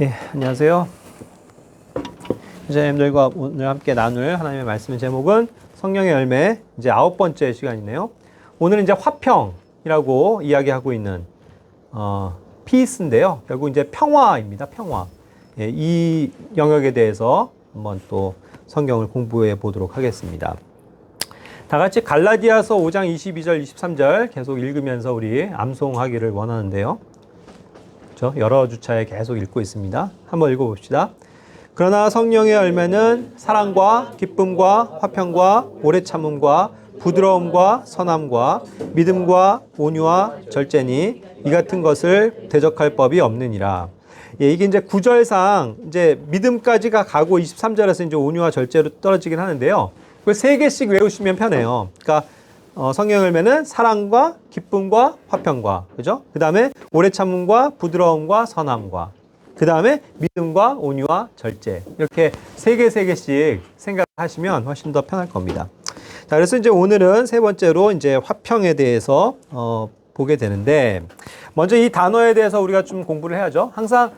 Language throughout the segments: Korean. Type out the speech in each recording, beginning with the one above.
예, 안녕하세요. 선생님들과 오늘 함께 나눌 하나님의 말씀의 제목은 성령의 열매, 이제 9번째 시간이네요. 오늘은 이제 화평이라고 이야기하고 있는 피스인데요. 결국 이제 평화입니다. 평화. 예, 이 영역에 대해서 한번 또 성경을 공부해 보도록 하겠습니다. 다 같이 갈라디아서 5장 22절, 23절 계속 읽으면서 우리 암송하기를 원하는데요. 여러 주차에 계속 읽고 있습니다. 한번 읽어봅시다. 그러나 성령의 열매는 사랑과 기쁨과 화평과 오래 참음과 부드러움과 선함과 믿음과 온유와 절제니 이 같은 것을 대적할 법이 없느니라. 예, 이게 이제 구절상 이제 믿음까지가 가고 23절에서 이제 온유와 절제로 떨어지긴 하는데요. 그 세 개씩 외우시면 편해요. 그러니까 성령의 열매는 사랑과 기쁨과 화평과, 그죠? 그 다음에 오래 참음과 부드러움과 선함과, 그 다음에 믿음과 온유와 절제. 이렇게 세 개씩 생각하시면 훨씬 더 편할 겁니다. 자, 그래서 이제 오늘은 세 번째로 이제 화평에 대해서 보게 되는데, 먼저 이 단어에 대해서 우리가 좀 공부를 해야죠. 항상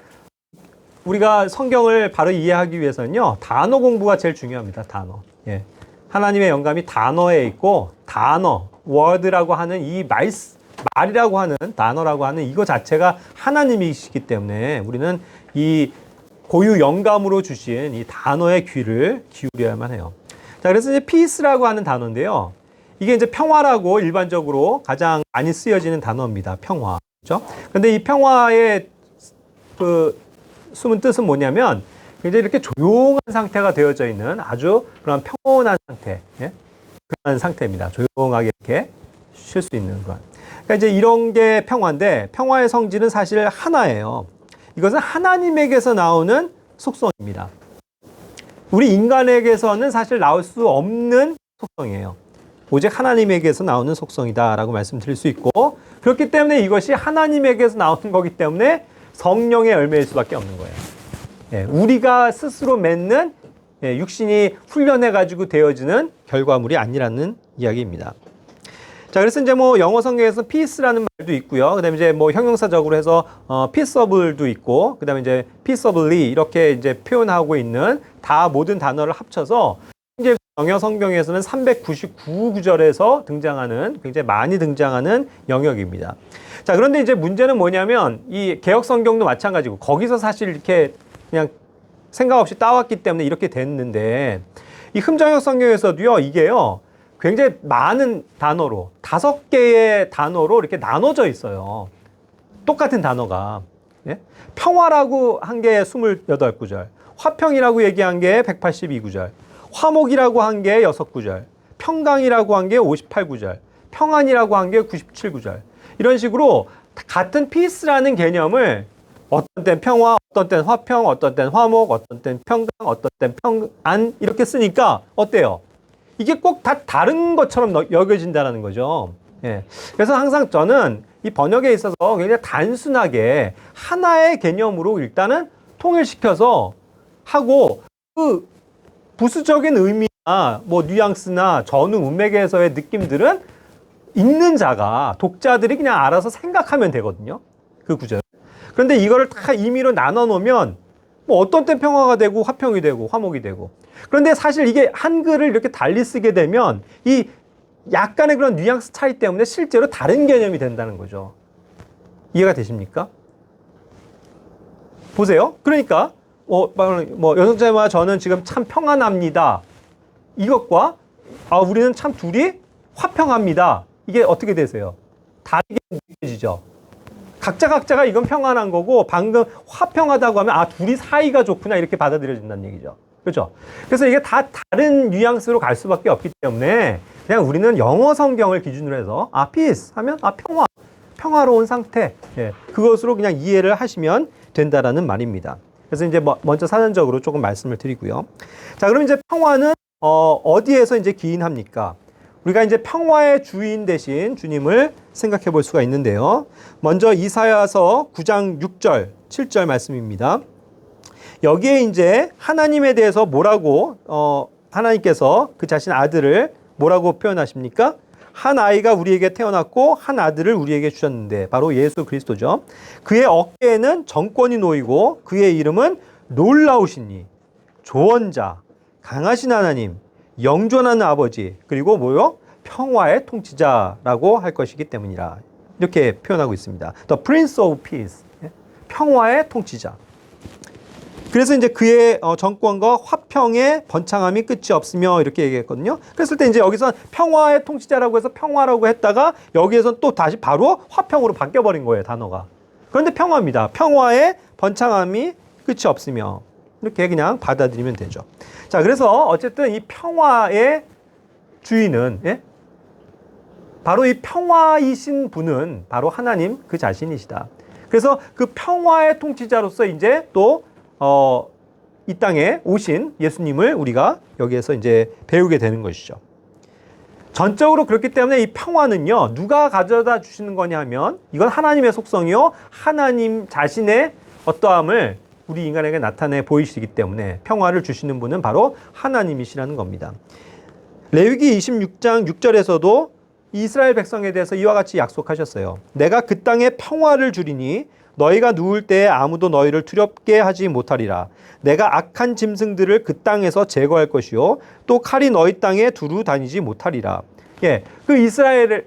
우리가 성경을 바로 이해하기 위해서는요, 단어 공부가 제일 중요합니다. 단어. 예. 하나님의 영감이 단어에 있고, 단어, word라고 하는 이 말이라고 하는 단어라고 하는 이거 자체가 하나님이시기 때문에 우리는 이 고유 영감으로 주신 이 단어의 귀를 기울여야만 해요. 자, 그래서 이제 peace라고 하는 단어인데요. 이게 이제 평화라고 일반적으로 가장 많이 쓰여지는 단어입니다. 평화. 그렇죠? 근데 이 평화의 그 숨은 뜻은 뭐냐면 굉장히 이렇게 조용한 상태가 되어져 있는 아주 그런 평온한 상태, 예? 그런 상태입니다. 조용하게 이렇게 쉴 수 있는 것. 그러니까 이제 이런 게 평화인데 평화의 성질은 사실 하나예요. 이것은 하나님에게서 나오는 속성입니다. 우리 인간에게서는 사실 나올 수 없는 속성이에요. 오직 하나님에게서 나오는 속성이다라고 말씀드릴 수 있고, 그렇기 때문에 이것이 하나님에게서 나오는 거기 때문에 성령의 열매일 수밖에 없는 거예요. 예, 우리가 스스로 맺는 육신이 훈련해가지고 되어지는 결과물이 아니라는 이야기입니다. 자, 그래서 이제 뭐 영어 성경에서 peace라는 말도 있고요. 그 다음에 이제 뭐 형용사적으로 해서 peaceable도 있고, 그 다음에 이제 peaceably 이렇게 이제 표현하고 있는 다 모든 단어를 합쳐서 이제 영어 성경에서는 399구절에서 등장하는 굉장히 많이 등장하는 영역입니다. 자, 그런데 이제 문제는 뭐냐면 이 개역 성경도 마찬가지고 거기서 사실 이렇게 그냥 생각 없이 따왔기 때문에 이렇게 됐는데 이 흠정역 성경에서도요, 이게요, 굉장히 많은 단어로 5개의 단어로 이렇게 나눠져 있어요. 똑같은 단어가. 예? 평화라고 한 게 28구절, 화평이라고 얘기한 게 182구절, 화목이라고 한 게 6구절, 평강이라고 한 게 58구절, 평안이라고 한 게 97구절. 이런 식으로 같은 피스라는 개념을 어떤 땐 평화, 어떤 땐 화평, 어떤 땐 화목, 어떤 땐 평강, 어떤 땐 평안 이렇게 쓰니까 어때요? 이게 꼭 다 다른 것처럼 여겨진다는 거죠. 예. 그래서 항상 저는 이 번역에 있어서 굉장히 단순하게 하나의 개념으로 일단은 통일시켜서 하고 그 부수적인 의미나 뭐 뉘앙스나 전후 문맥에서의 느낌들은 읽는 자가, 독자들이 그냥 알아서 생각하면 되거든요. 그 구절. 그런데 이거를 다 임의로 나눠 놓으면 뭐 어떤 땐 평화가 되고 화평이 되고 화목이 되고, 그런데 사실 이게 한글을 이렇게 달리 쓰게 되면 이 약간의 그런 뉘앙스 차이 때문에 실제로 다른 개념이 된다는 거죠. 이해가 되십니까? 보세요. 그러니까 뭐 여성자매와 저는 지금 참 평안합니다. 이것과 우리는 참 둘이 화평합니다. 이게 어떻게 되세요? 다르게 느껴지죠. 각자가 이건 평안한 거고 방금 화평하다고 하면 둘이 사이가 좋구나 이렇게 받아들여진다는 얘기죠. 그렇죠? 그래서 이게 다 다른 뉘앙스로 갈 수밖에 없기 때문에 그냥 우리는 영어 성경을 기준으로 해서 peace 하면 평화로운 상태, 예, 그것으로 그냥 이해를 하시면 된다라는 말입니다. 그래서 이제 먼저 사전적으로 조금 말씀을 드리고요. 자, 그럼 이제 평화는 어디에서 이제 기인합니까? 우리가 이제 평화의 주인 대신 주님을 생각해 볼 수가 있는데요. 먼저 이사야서 9장 6절, 7절 말씀입니다. 여기에 이제 하나님에 대해서 뭐라고 하나님께서 그 자신 아들을 뭐라고 표현하십니까? 한 아이가 우리에게 태어났고 한 아들을 우리에게 주셨는데 바로 예수 그리스도죠. 그의 어깨에는 정권이 놓이고 그의 이름은 놀라우시니 조언자, 강하신 하나님, 영존하는 아버지, 그리고 뭐요? 평화의 통치자라고 할 것이기 때문이라. 이렇게 표현하고 있습니다. The Prince of Peace. 평화의 통치자. 그래서 이제 그의 정권과 화평의 번창함이 끝이 없으며 이렇게 얘기했거든요. 그랬을 때 이제 여기서 평화의 통치자라고 해서 평화라고 했다가 여기에서 또 다시 바로 화평으로 바뀌어버린 거예요, 단어가. 그런데 평화입니다. 평화의 번창함이 끝이 없으며 이렇게 그냥 받아들이면 되죠. 자, 그래서 어쨌든 이 평화의 주인은 바로 이 평화이신 분은 바로 하나님 그 자신이시다. 그래서 그 평화의 통치자로서 이제 또 이 땅에 오신 예수님을 우리가 여기에서 이제 배우게 되는 것이죠. 전적으로 그렇기 때문에 이 평화는요, 누가 가져다 주시는 거냐 하면 이건 하나님의 속성이요, 하나님 자신의 어떠함을 우리 인간에게 나타내 보이시기 때문에 평화를 주시는 분은 바로 하나님이시라는 겁니다. 레위기 26장 6절에서도 이스라엘 백성에 대해서 이와 같이 약속하셨어요. 내가 그 땅에 평화를 주리니 너희가 누울 때에 아무도 너희를 두렵게 하지 못하리라. 내가 악한 짐승들을 그 땅에서 제거할 것이요 또 칼이 너희 땅에 두루 다니지 못하리라. 그 이스라엘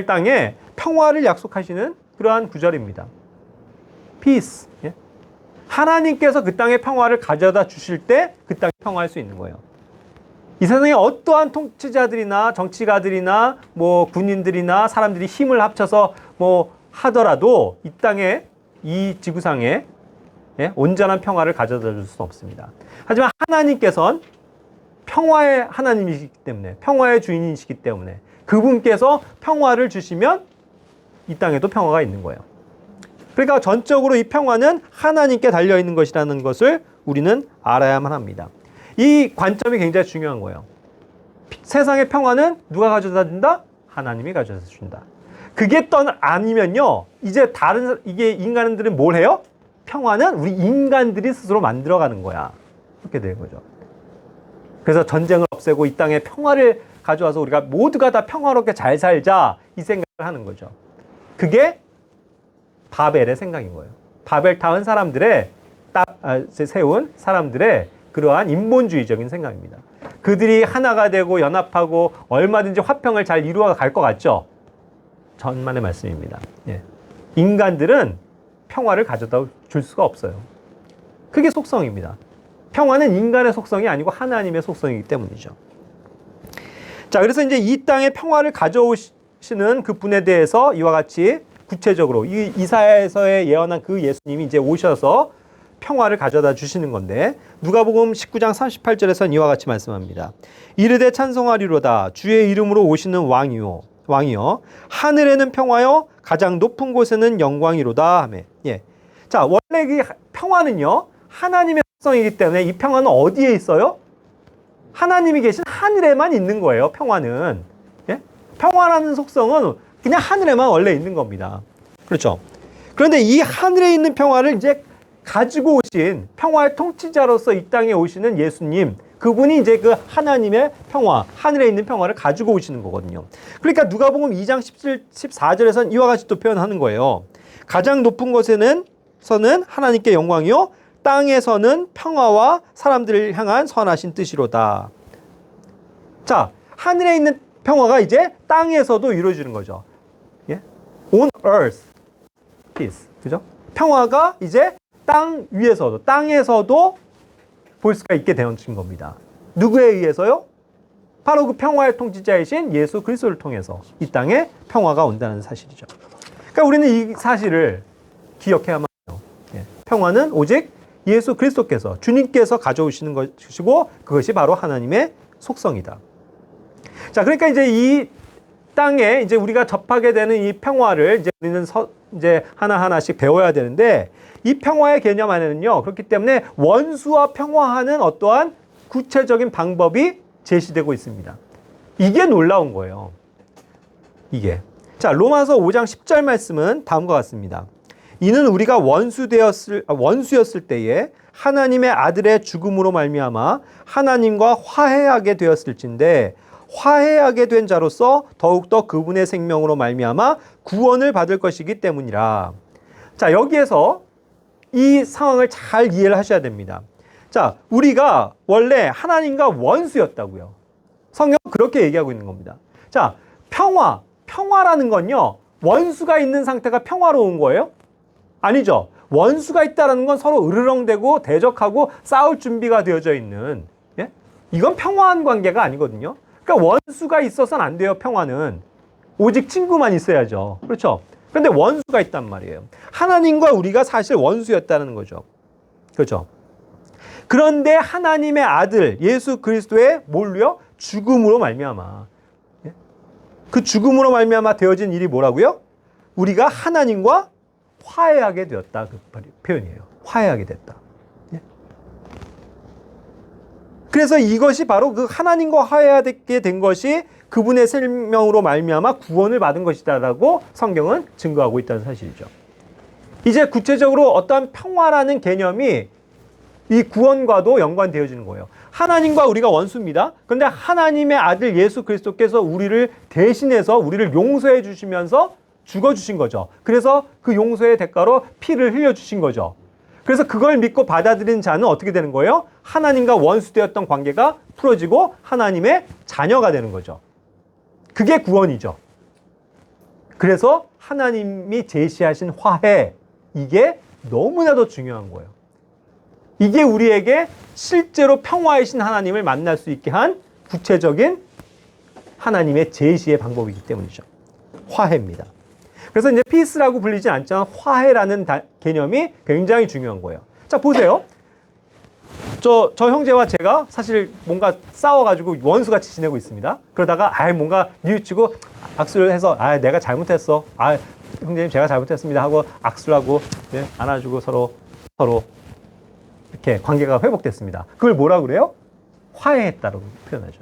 땅에 평화를 약속하시는 그러한 구절입니다. Peace. 하나님께서 그 땅에 평화를 가져다 주실 때 그 땅에 평화할 수 있는 거예요. 이 세상에 어떠한 통치자들이나 정치가들이나 뭐 군인들이나 사람들이 힘을 합쳐서 뭐 하더라도 이 땅에, 이 지구상에 온전한 평화를 가져다 줄 수는 없습니다. 하지만 하나님께서는 평화의 하나님이시기 때문에, 평화의 주인이시기 때문에 그분께서 평화를 주시면 이 땅에도 평화가 있는 거예요. 그러니까 전적으로 이 평화는 하나님께 달려있는 것이라는 것을 우리는 알아야만 합니다. 이 관점이 굉장히 중요한 거예요. 세상의 평화는 누가 가져다 준다? 하나님이 가져다 준다. 그게 아니면요, 이제 이게 인간들은 뭘 해요? 평화는 우리 인간들이 스스로 만들어가는 거야. 이렇게 되는 거죠. 그래서 전쟁을 없애고 이 땅에 평화를 가져와서 우리가 모두가 다 평화롭게 잘 살자, 이 생각을 하는 거죠. 그게 바벨의 생각인 거예요. 바벨타운 사람들의 세운 사람들의 그러한 인본주의적인 생각입니다. 그들이 하나가 되고 연합하고 얼마든지 화평을 잘 이루어 갈 것 같죠? 전만의 말씀입니다. 인간들은 평화를 가져다 줄 수가 없어요. 그게 속성입니다. 평화는 인간의 속성이 아니고 하나님의 속성이기 때문이죠. 자, 그래서 이제 이 땅에 평화를 가져오시는 그 분에 대해서 이와 같이 구체적으로 이사야에서의 예언한 그 예수님이 이제 오셔서 평화를 가져다 주시는 건데, 누가복음 19장 38절에서는 이와 같이 말씀합니다. 이르되 찬송하리로다 주의 이름으로 오시는 왕이요 하늘에는 평화요 가장 높은 곳에는 영광이로다 하매. 자, 원래 이 평화는요 하나님의 속성이기 때문에 이 평화는 어디에 있어요? 하나님이 계신 하늘에만 있는 거예요. 평화는. 평화라는 속성은 그냥 하늘에만 원래 있는 겁니다. 그렇죠? 그런데 이 하늘에 있는 평화를 이제 가지고 오신 평화의 통치자로서 이 땅에 오시는 예수님, 그분이 이제 그 하나님의 평화, 하늘에 있는 평화를 가지고 오시는 거거든요. 그러니까 누가복음 2장 14절에서는 이와 같이 또 표현하는 거예요. 가장 높은 곳에는 하나님께 영광이요 땅에서는 평화와 사람들을 향한 선하신 뜻이로다. 자, 하늘에 있는 평화가 이제 땅에서도 이루어지는 거죠. On earth, peace. 그죠? 평화가 이제 땅 위에서도, 땅에서도 볼 수가 있게 되는 겁니다. 누구에 의해서요? 바로 그 평화의 통치자이신 예수 그리스도를 통해서 이 땅에 평화가 온다는 사실이죠. 그러니까 우리는 이 사실을 기억해야만 해요. 평화는 오직 예수 그리스도께서, 주님께서 가져오시는 것이고 그것이 바로 하나님의 속성이다. 자, 그러니까 이제 이 땅에 이제 우리가 접하게 되는 이 평화를 이제 우리는 이제 하나하나씩 배워야 되는데, 이 평화의 개념 안에는요, 그렇기 때문에 원수와 평화하는 어떠한 구체적인 방법이 제시되고 있습니다. 이게 놀라운 거예요. 이게. 자, 로마서 5장 10절 말씀은 다음과 같습니다. 이는 우리가 원수였을 때에 하나님의 아들의 죽음으로 말미암아 하나님과 화해하게 되었을진데 화해하게 된 자로서 더욱더 그분의 생명으로 말미암아 구원을 받을 것이기 때문이라. 자, 여기에서 이 상황을 잘 이해를 하셔야 됩니다. 자, 우리가 원래 하나님과 원수였다고요. 성경은 그렇게 얘기하고 있는 겁니다. 자, 평화라는 건요, 원수가 있는 상태가 평화로운 거예요? 아니죠. 원수가 있다는 건 서로 으르렁대고 대적하고 싸울 준비가 되어져 있는, 예? 이건 평화한 관계가 아니거든요. 그러니까 원수가 있어서는 안 돼요, 평화는. 오직 친구만 있어야죠. 그렇죠? 그런데 원수가 있단 말이에요. 하나님과 우리가 사실 원수였다는 거죠. 그렇죠? 그런데 하나님의 아들 예수 그리스도의 뭘로요? 죽음으로 말미암아. 그 죽음으로 말미암아 되어진 일이 뭐라고요? 우리가 하나님과 화해하게 되었다. 그 표현이에요. 화해하게 됐다. 그래서 이것이 바로 그 하나님과 화해하게 된 것이 그분의 생명으로 말미암아 구원을 받은 것이다라고 성경은 증거하고 있다는 사실이죠. 이제 구체적으로 어떠한 평화라는 개념이 이 구원과도 연관되어지는 거예요. 하나님과 우리가 원수입니다. 그런데 하나님의 아들 예수 그리스도께서 우리를 대신해서 우리를 용서해 주시면서 죽어주신 거죠. 그래서 그 용서의 대가로 피를 흘려주신 거죠. 그래서 그걸 믿고 받아들인 자는 어떻게 되는 거예요? 하나님과 원수되었던 관계가 풀어지고 하나님의 자녀가 되는 거죠. 그게 구원이죠. 그래서 하나님이 제시하신 화해, 이게 너무나도 중요한 거예요. 이게 우리에게 실제로 평화이신 하나님을 만날 수 있게 한 구체적인 하나님의 제시의 방법이기 때문이죠. 화해입니다. 그래서 이제 피스라고 불리지 않지만 화해라는 개념이 굉장히 중요한 거예요. 자, 보세요. 저 형제와 제가 사실 뭔가 싸워가지고 원수같이 지내고 있습니다. 그러다가 뭔가 뉘우치고 악수를 해서 내가 잘못했어. 형제님 제가 잘못했습니다 하고 악수를 하고 안아주고 서로 이렇게 관계가 회복됐습니다. 그걸 뭐라 그래요? 화해했다고 표현하죠.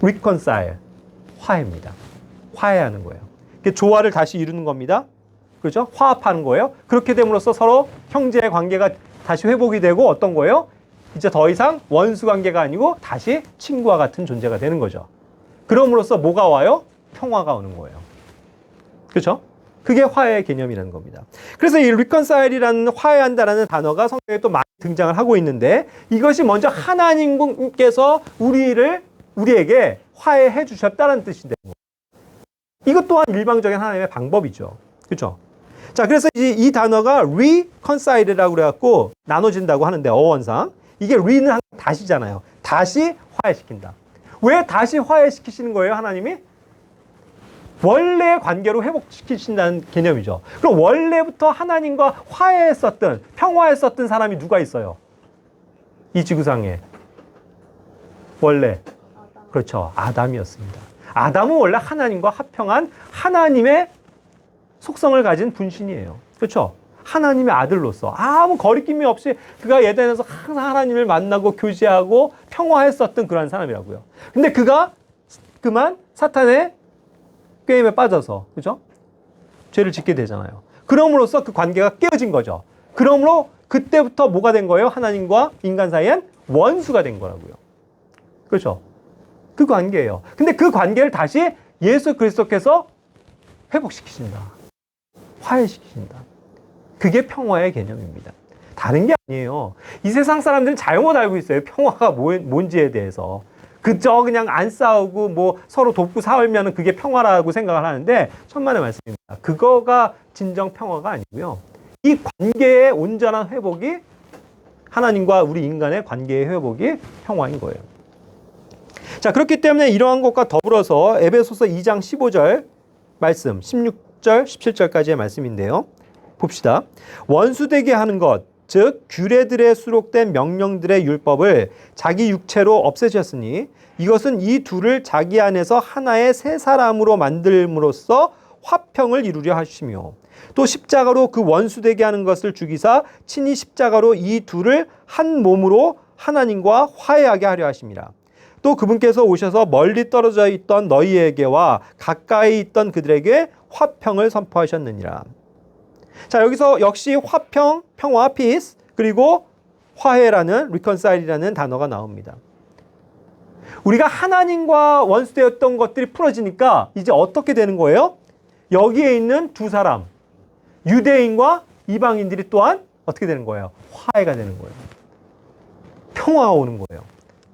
reconcile, 화해입니다. 화해하는 거예요. 조화를 다시 이루는 겁니다. 그렇죠? 화합하는 거예요. 그렇게 됨으로써 서로 형제의 관계가 다시 회복이 되고 어떤 거예요? 이제 더 이상 원수 관계가 아니고 다시 친구와 같은 존재가 되는 거죠. 그럼으로써 뭐가 와요? 평화가 오는 거예요. 그렇죠? 그게 화해의 개념이라는 겁니다. 그래서 이 reconcile이라는 화해한다라는 단어가 성경에 또 많이 등장을 하고 있는데 이것이 먼저 하나님께서 우리에게 화해해 주셨다는 뜻인데 이것 또한 일방적인 하나님의 방법이죠. 그렇죠? 자, 그래서 이 단어가 reconcile이라고 그래갖고 나눠진다고 하는데 어원상 이게 re는 항상 다시잖아요. 다시 화해시킨다. 왜 다시 화해시키시는 거예요, 하나님이? 원래의 관계로 회복시키신다는 개념이죠. 그럼 원래부터 하나님과 화해했었던, 평화했었던 사람이 누가 있어요? 이 지구상에. 원래. 그렇죠. 아담이었습니다. 아담은 원래 하나님과 합평한 하나님의 속성을 가진 분신이에요. 그렇죠? 하나님의 아들로서 아무 거리낌이 없이 그가 에덴에서 항상 하나님을 만나고 교제하고 평화했었던 그런 사람이라고요. 근데 그가 그만 사탄의 게임에 빠져서, 그죠? 죄를 짓게 되잖아요. 그럼으로써 그 관계가 깨어진 거죠. 그러므로 그때부터 뭐가 된 거예요? 하나님과 인간 사이엔 원수가 된 거라고요. 그렇죠? 그 관계예요. 근데 그 관계를 다시 예수 그리스도께서 회복시키신다. 화해시키신다. 그게 평화의 개념입니다. 다른 게 아니에요. 이 세상 사람들은 잘못 알고 있어요. 평화가 뭔지에 대해서. 그저 그냥 안 싸우고 뭐 서로 돕고 살면 그게 평화라고 생각을 하는데 천만의 말씀입니다. 그거가 진정 평화가 아니고요. 이 관계의 온전한 회복이 하나님과 우리 인간의 관계의 회복이 평화인 거예요. 자, 그렇기 때문에 이러한 것과 더불어서 에베소서 2장 15절 말씀, 16절, 17절까지의 말씀인데요. 봅시다. 원수되게 하는 것, 즉 규례들에 수록된 명령들의 율법을 자기 육체로 없애셨으니 이것은 이 둘을 자기 안에서 하나의 새 사람으로 만들므로써 화평을 이루려 하시며 또 십자가로 그 원수되게 하는 것을 죽이사 친히 십자가로 이 둘을 한 몸으로 하나님과 화해하게 하려 하심이라. 또 그분께서 오셔서 멀리 떨어져 있던 너희에게와 가까이 있던 그들에게 화평을 선포하셨느니라. 자, 여기서 역시 화평, 평화, peace, 그리고 화해라는 reconcile이라는 단어가 나옵니다. 우리가 하나님과 원수되었던 것들이 풀어지니까 이제 어떻게 되는 거예요? 여기에 있는 두 사람, 유대인과 이방인들이 또한 어떻게 되는 거예요? 화해가 되는 거예요. 평화가 오는 거예요.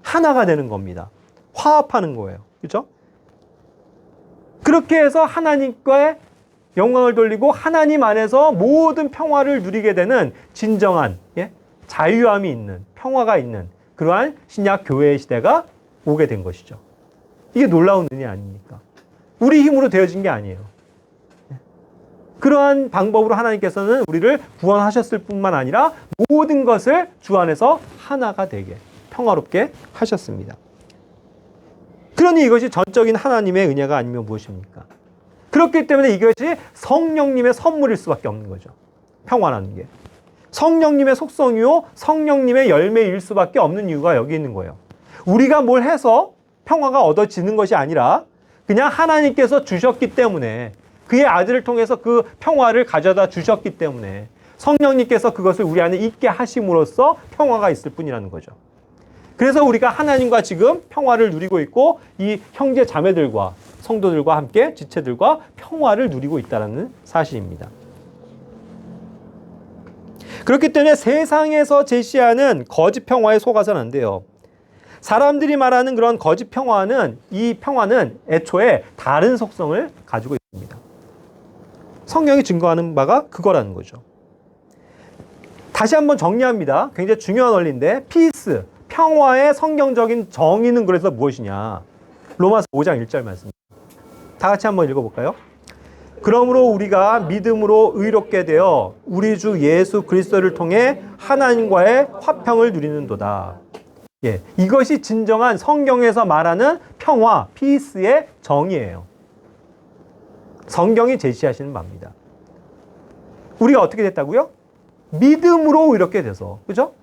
하나가 되는 겁니다. 화합하는 거예요. 그렇죠? 그렇게 해서 하나님과의 영광을 돌리고 하나님 안에서 모든 평화를 누리게 되는 진정한 자유함이 있는, 평화가 있는 그러한 신약 교회의 시대가 오게 된 것이죠. 이게 놀라운 은혜 아닙니까? 우리 힘으로 되어진 게 아니에요. 그러한 방법으로 하나님께서는 우리를 구원하셨을 뿐만 아니라 모든 것을 주 안에서 하나가 되게 평화롭게 하셨습니다. 그러니 이것이 전적인 하나님의 은혜가 아니면 무엇입니까? 그렇기 때문에 이것이 성령님의 선물일 수밖에 없는 거죠. 평화라는 게. 성령님의 속성이요, 성령님의 열매일 수밖에 없는 이유가 여기 있는 거예요. 우리가 뭘 해서 평화가 얻어지는 것이 아니라 그냥 하나님께서 주셨기 때문에, 그의 아들을 통해서 그 평화를 가져다 주셨기 때문에 성령님께서 그것을 우리 안에 있게 하심으로써 평화가 있을 뿐이라는 거죠. 그래서 우리가 하나님과 지금 평화를 누리고 있고 이 형제 자매들과 성도들과 함께 지체들과 평화를 누리고 있다는 사실입니다. 그렇기 때문에 세상에서 제시하는 거짓 평화에 속아서는 안 돼요. 사람들이 말하는 그런 거짓 평화는, 이 평화는 애초에 다른 속성을 가지고 있습니다. 성경이 증거하는 바가 그거라는 거죠. 다시 한번 정리합니다. 굉장히 중요한 원리인데, 피스, 평화의 성경적인 정의는 그래서 무엇이냐? 로마서 5장 1절 말씀. 다 같이 한번 읽어볼까요? 그러므로 우리가 믿음으로 의롭게 되어 우리 주 예수 그리스도를 통해 하나님과의 화평을 누리는도다. 예, 이것이 진정한 성경에서 말하는 평화, 피스의 정의예요. 성경이 제시하시는 바입니다. 우리가 어떻게 됐다고요? 믿음으로 이렇게 돼서, 그죠?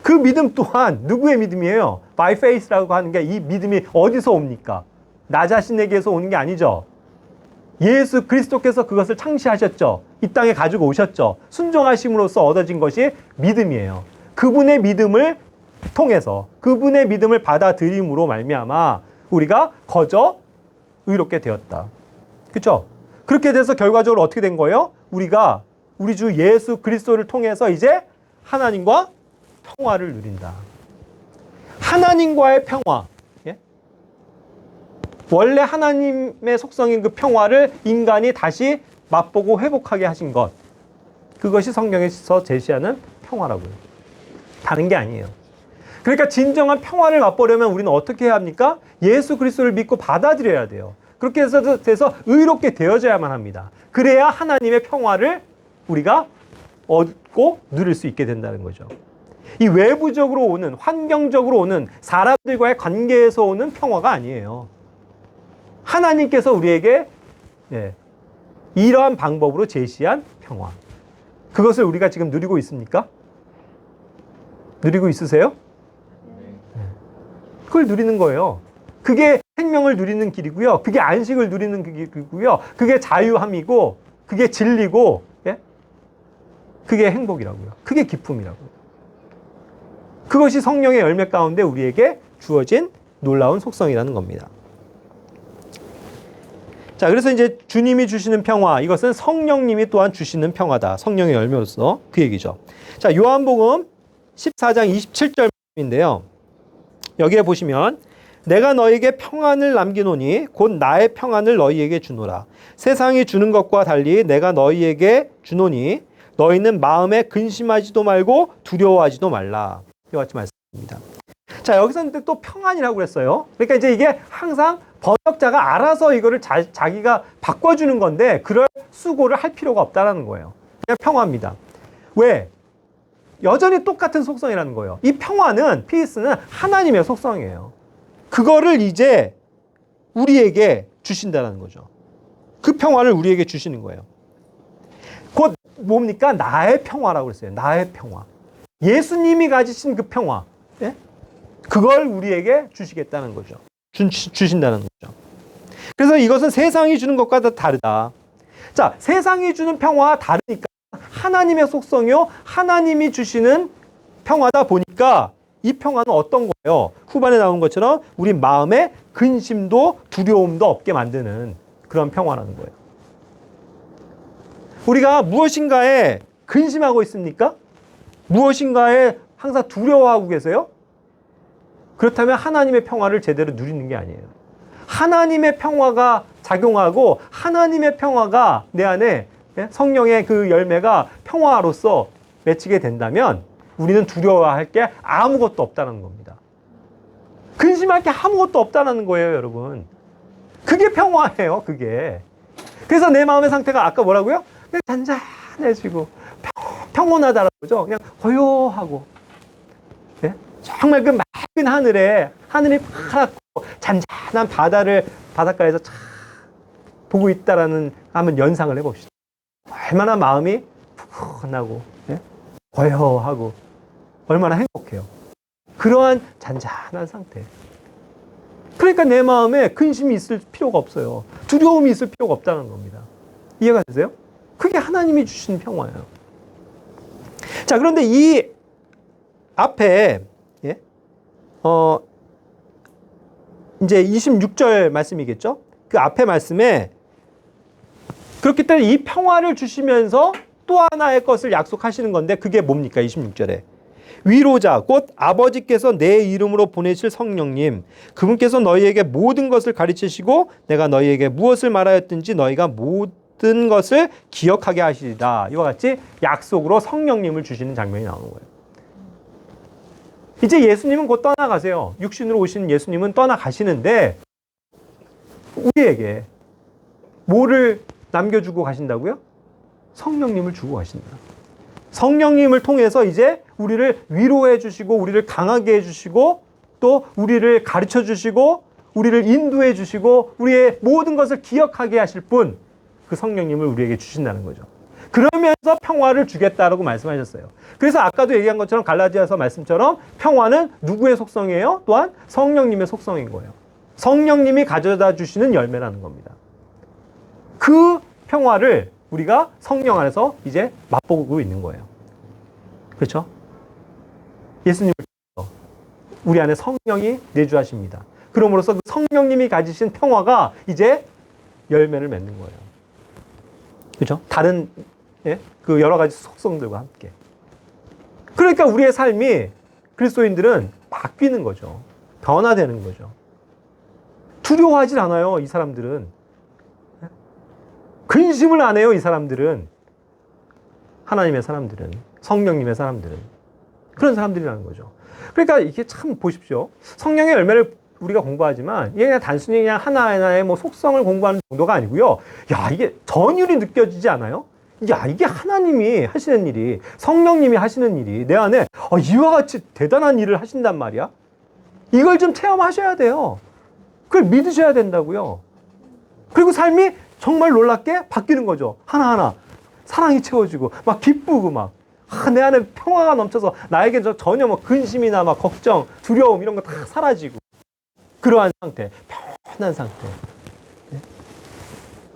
그 믿음 또한 누구의 믿음이에요? By faith라고 하는 게, 이 믿음이 어디서 옵니까? 나 자신에게서 오는 게 아니죠. 예수 그리스도께서 그것을 창시하셨죠. 이 땅에 가지고 오셨죠. 순종하심으로써 얻어진 것이 믿음이에요. 그분의 믿음을 통해서, 그분의 믿음을 받아들임으로 말미암아 우리가 거저 의롭게 되었다. 그렇죠? 그렇게 돼서 결과적으로 어떻게 된 거예요? 우리가 우리 주 예수 그리스도를 통해서 이제 하나님과 평화를 누린다. 하나님과의 평화. 예? 원래 하나님의 속성인 그 평화를 인간이 다시 맛보고 회복하게 하신 것. 그것이 성경에서 제시하는 평화라고요. 다른 게 아니에요. 그러니까 진정한 평화를 맛보려면 우리는 어떻게 해야 합니까? 예수 그리스도를 믿고 받아들여야 돼요. 그렇게 해서 의롭게 되어져야만 합니다. 그래야 하나님의 평화를 우리가 얻고 누릴 수 있게 된다는 거죠. 이 외부적으로 오는, 환경적으로 오는, 사람들과의 관계에서 오는 평화가 아니에요. 하나님께서 우리에게 이러한 방법으로 제시한 평화. 그것을 우리가 지금 누리고 있습니까? 누리고 있으세요? 그걸 누리는 거예요. 그게 생명을 누리는 길이고요. 그게 안식을 누리는 길이고요. 그게 자유함이고, 그게 진리고, 그게 행복이라고요. 그게 기쁨이라고요. 그것이 성령의 열매 가운데 우리에게 주어진 놀라운 속성이라는 겁니다. 자, 그래서 이제 주님이 주시는 평화, 이것은 성령님이 또한 주시는 평화다. 성령의 열매로서 그 얘기죠. 자, 요한복음 14장 27절인데요. 여기에 보시면 내가 너에게 평안을 남기노니 곧 나의 평안을 너희에게 주노라. 세상이 주는 것과 달리 내가 너희에게 주노니 너희는 마음에 근심하지도 말고 두려워하지도 말라. 이와 같이 말씀입니다. 자, 여기서는 또 평안이라고 그랬어요. 그러니까 이제 이게 항상 번역자가 알아서 이거를 자기가 바꿔주는 건데 그럴 수고를 할 필요가 없다라는 거예요. 그냥 평화입니다. 왜? 여전히 똑같은 속성이라는 거예요. 이 평화는, 피스는 하나님의 속성이에요. 그거를 이제 우리에게 주신다는 거죠. 그 평화를 우리에게 주시는 거예요. 곧 뭡니까? 나의 평화라고 그랬어요. 나의 평화. 예수님이 가지신 그 평화. 예? 그걸 우리에게 주시겠다는 거죠. 주신다는 거죠. 그래서 이것은 세상이 주는 것과 다르다. 자, 세상이 주는 평화와 다르니까 하나님의 속성이요, 하나님이 주시는 평화다 보니까 이 평화는 어떤 거예요? 후반에 나온 것처럼 우리 마음에 근심도 두려움도 없게 만드는 그런 평화라는 거예요. 우리가 무엇인가에 근심하고 있습니까? 무엇인가에 항상 두려워하고 계세요? 그렇다면 하나님의 평화를 제대로 누리는 게 아니에요. 하나님의 평화가 작용하고 하나님의 평화가 내 안에 성령의 그 열매가 평화로서 맺히게 된다면 우리는 두려워할 게 아무것도 없다는 겁니다. 근심할 게 아무것도 없다는 거예요, 여러분. 그게 평화예요, 그게. 그래서 내 마음의 상태가 아까 뭐라고요? 그냥 잔잔해지고 평온하다라고 그러죠. 그냥 고요하고, 네? 정말 그 맑은 하늘이 파랗고 잔잔한 바닷가에서 참 보고 있다라는 한번 연상을 해봅시다. 얼마나 마음이 푸근하고, 네? 고요하고 얼마나 행복해요. 그러한 잔잔한 상태. 그러니까 내 마음에 근심이 있을 필요가 없어요. 두려움이 있을 필요가 없다는 겁니다. 이해가 되세요? 그게 하나님이 주신 평화예요. 자, 그런데 이 앞에 이제 26절 말씀이겠죠? 그 앞에 말씀에 그렇기 때문에 이 평화를 주시면서 또 하나의 것을 약속하시는 건데 그게 뭡니까? 26절에 위로자 곧 아버지께서 내 이름으로 보내실 성령님 그분께서 너희에게 모든 것을 가르치시고 내가 너희에게 무엇을 말하였든지 너희가 모든 것을 기억하게 하시리다. 이와 같이 약속으로 성령님을 주시는 장면이 나오는 거예요. 이제 예수님은 곧 떠나가세요. 육신으로 오신 예수님은 떠나가시는데 우리에게 뭐를 남겨주고 가신다고요? 성령님을 주고 가신다. 성령님을 통해서 이제 우리를 위로해 주시고 우리를 강하게 해주시고 또 우리를 가르쳐 주시고 우리를 인도해 주시고 우리의 모든 것을 기억하게 하실 분, 그 성령님을 우리에게 주신다는 거죠. 그러면서 평화를 주겠다라고 말씀하셨어요. 그래서 아까도 얘기한 것처럼 갈라디아서 말씀처럼 평화는 누구의 속성이에요? 또한 성령님의 속성인 거예요. 성령님이 가져다 주시는 열매라는 겁니다. 그 평화를 우리가 성령 안에서 이제 맛보고 있는 거예요. 그렇죠? 예수님을 통해서 우리 안에 성령이 내주하십니다. 그러므로서 그 성령님이 가지신 평화가 이제 열매를 맺는 거예요. 그렇죠? 다른 그 여러 가지 속성들과 함께. 그러니까 우리의 삶이 그리스도인들은 바뀌는 거죠. 변화되는 거죠. 두려워하지 않아요, 이 사람들은. 근심을 안 해요, 이 사람들은. 하나님의 사람들은. 성령님의 사람들은. 그런 사람들이라는 거죠. 그러니까 이게 참 보십시오. 성령의 열매를 우리가 공부하지만 이게 그냥 단순히 그냥 하나하나의 뭐 속성을 공부하는 정도가 아니고요. 야, 이게 전율이 느껴지지 않아요? 야, 이게 하나님이 하시는 일이, 성령님이 하시는 일이 내 안에 이와 같이 대단한 일을 하신단 말이야. 이걸 좀 체험하셔야 돼요. 그걸 믿으셔야 된다고요. 그리고 삶이 정말 놀랍게 바뀌는 거죠. 하나하나 사랑이 채워지고 막 기쁘고 막 내 안에 평화가 넘쳐서 나에게 전혀 뭐 근심이나 막 걱정, 두려움 이런 거 다 사라지고 그러한 상태, 편한 상태. 네?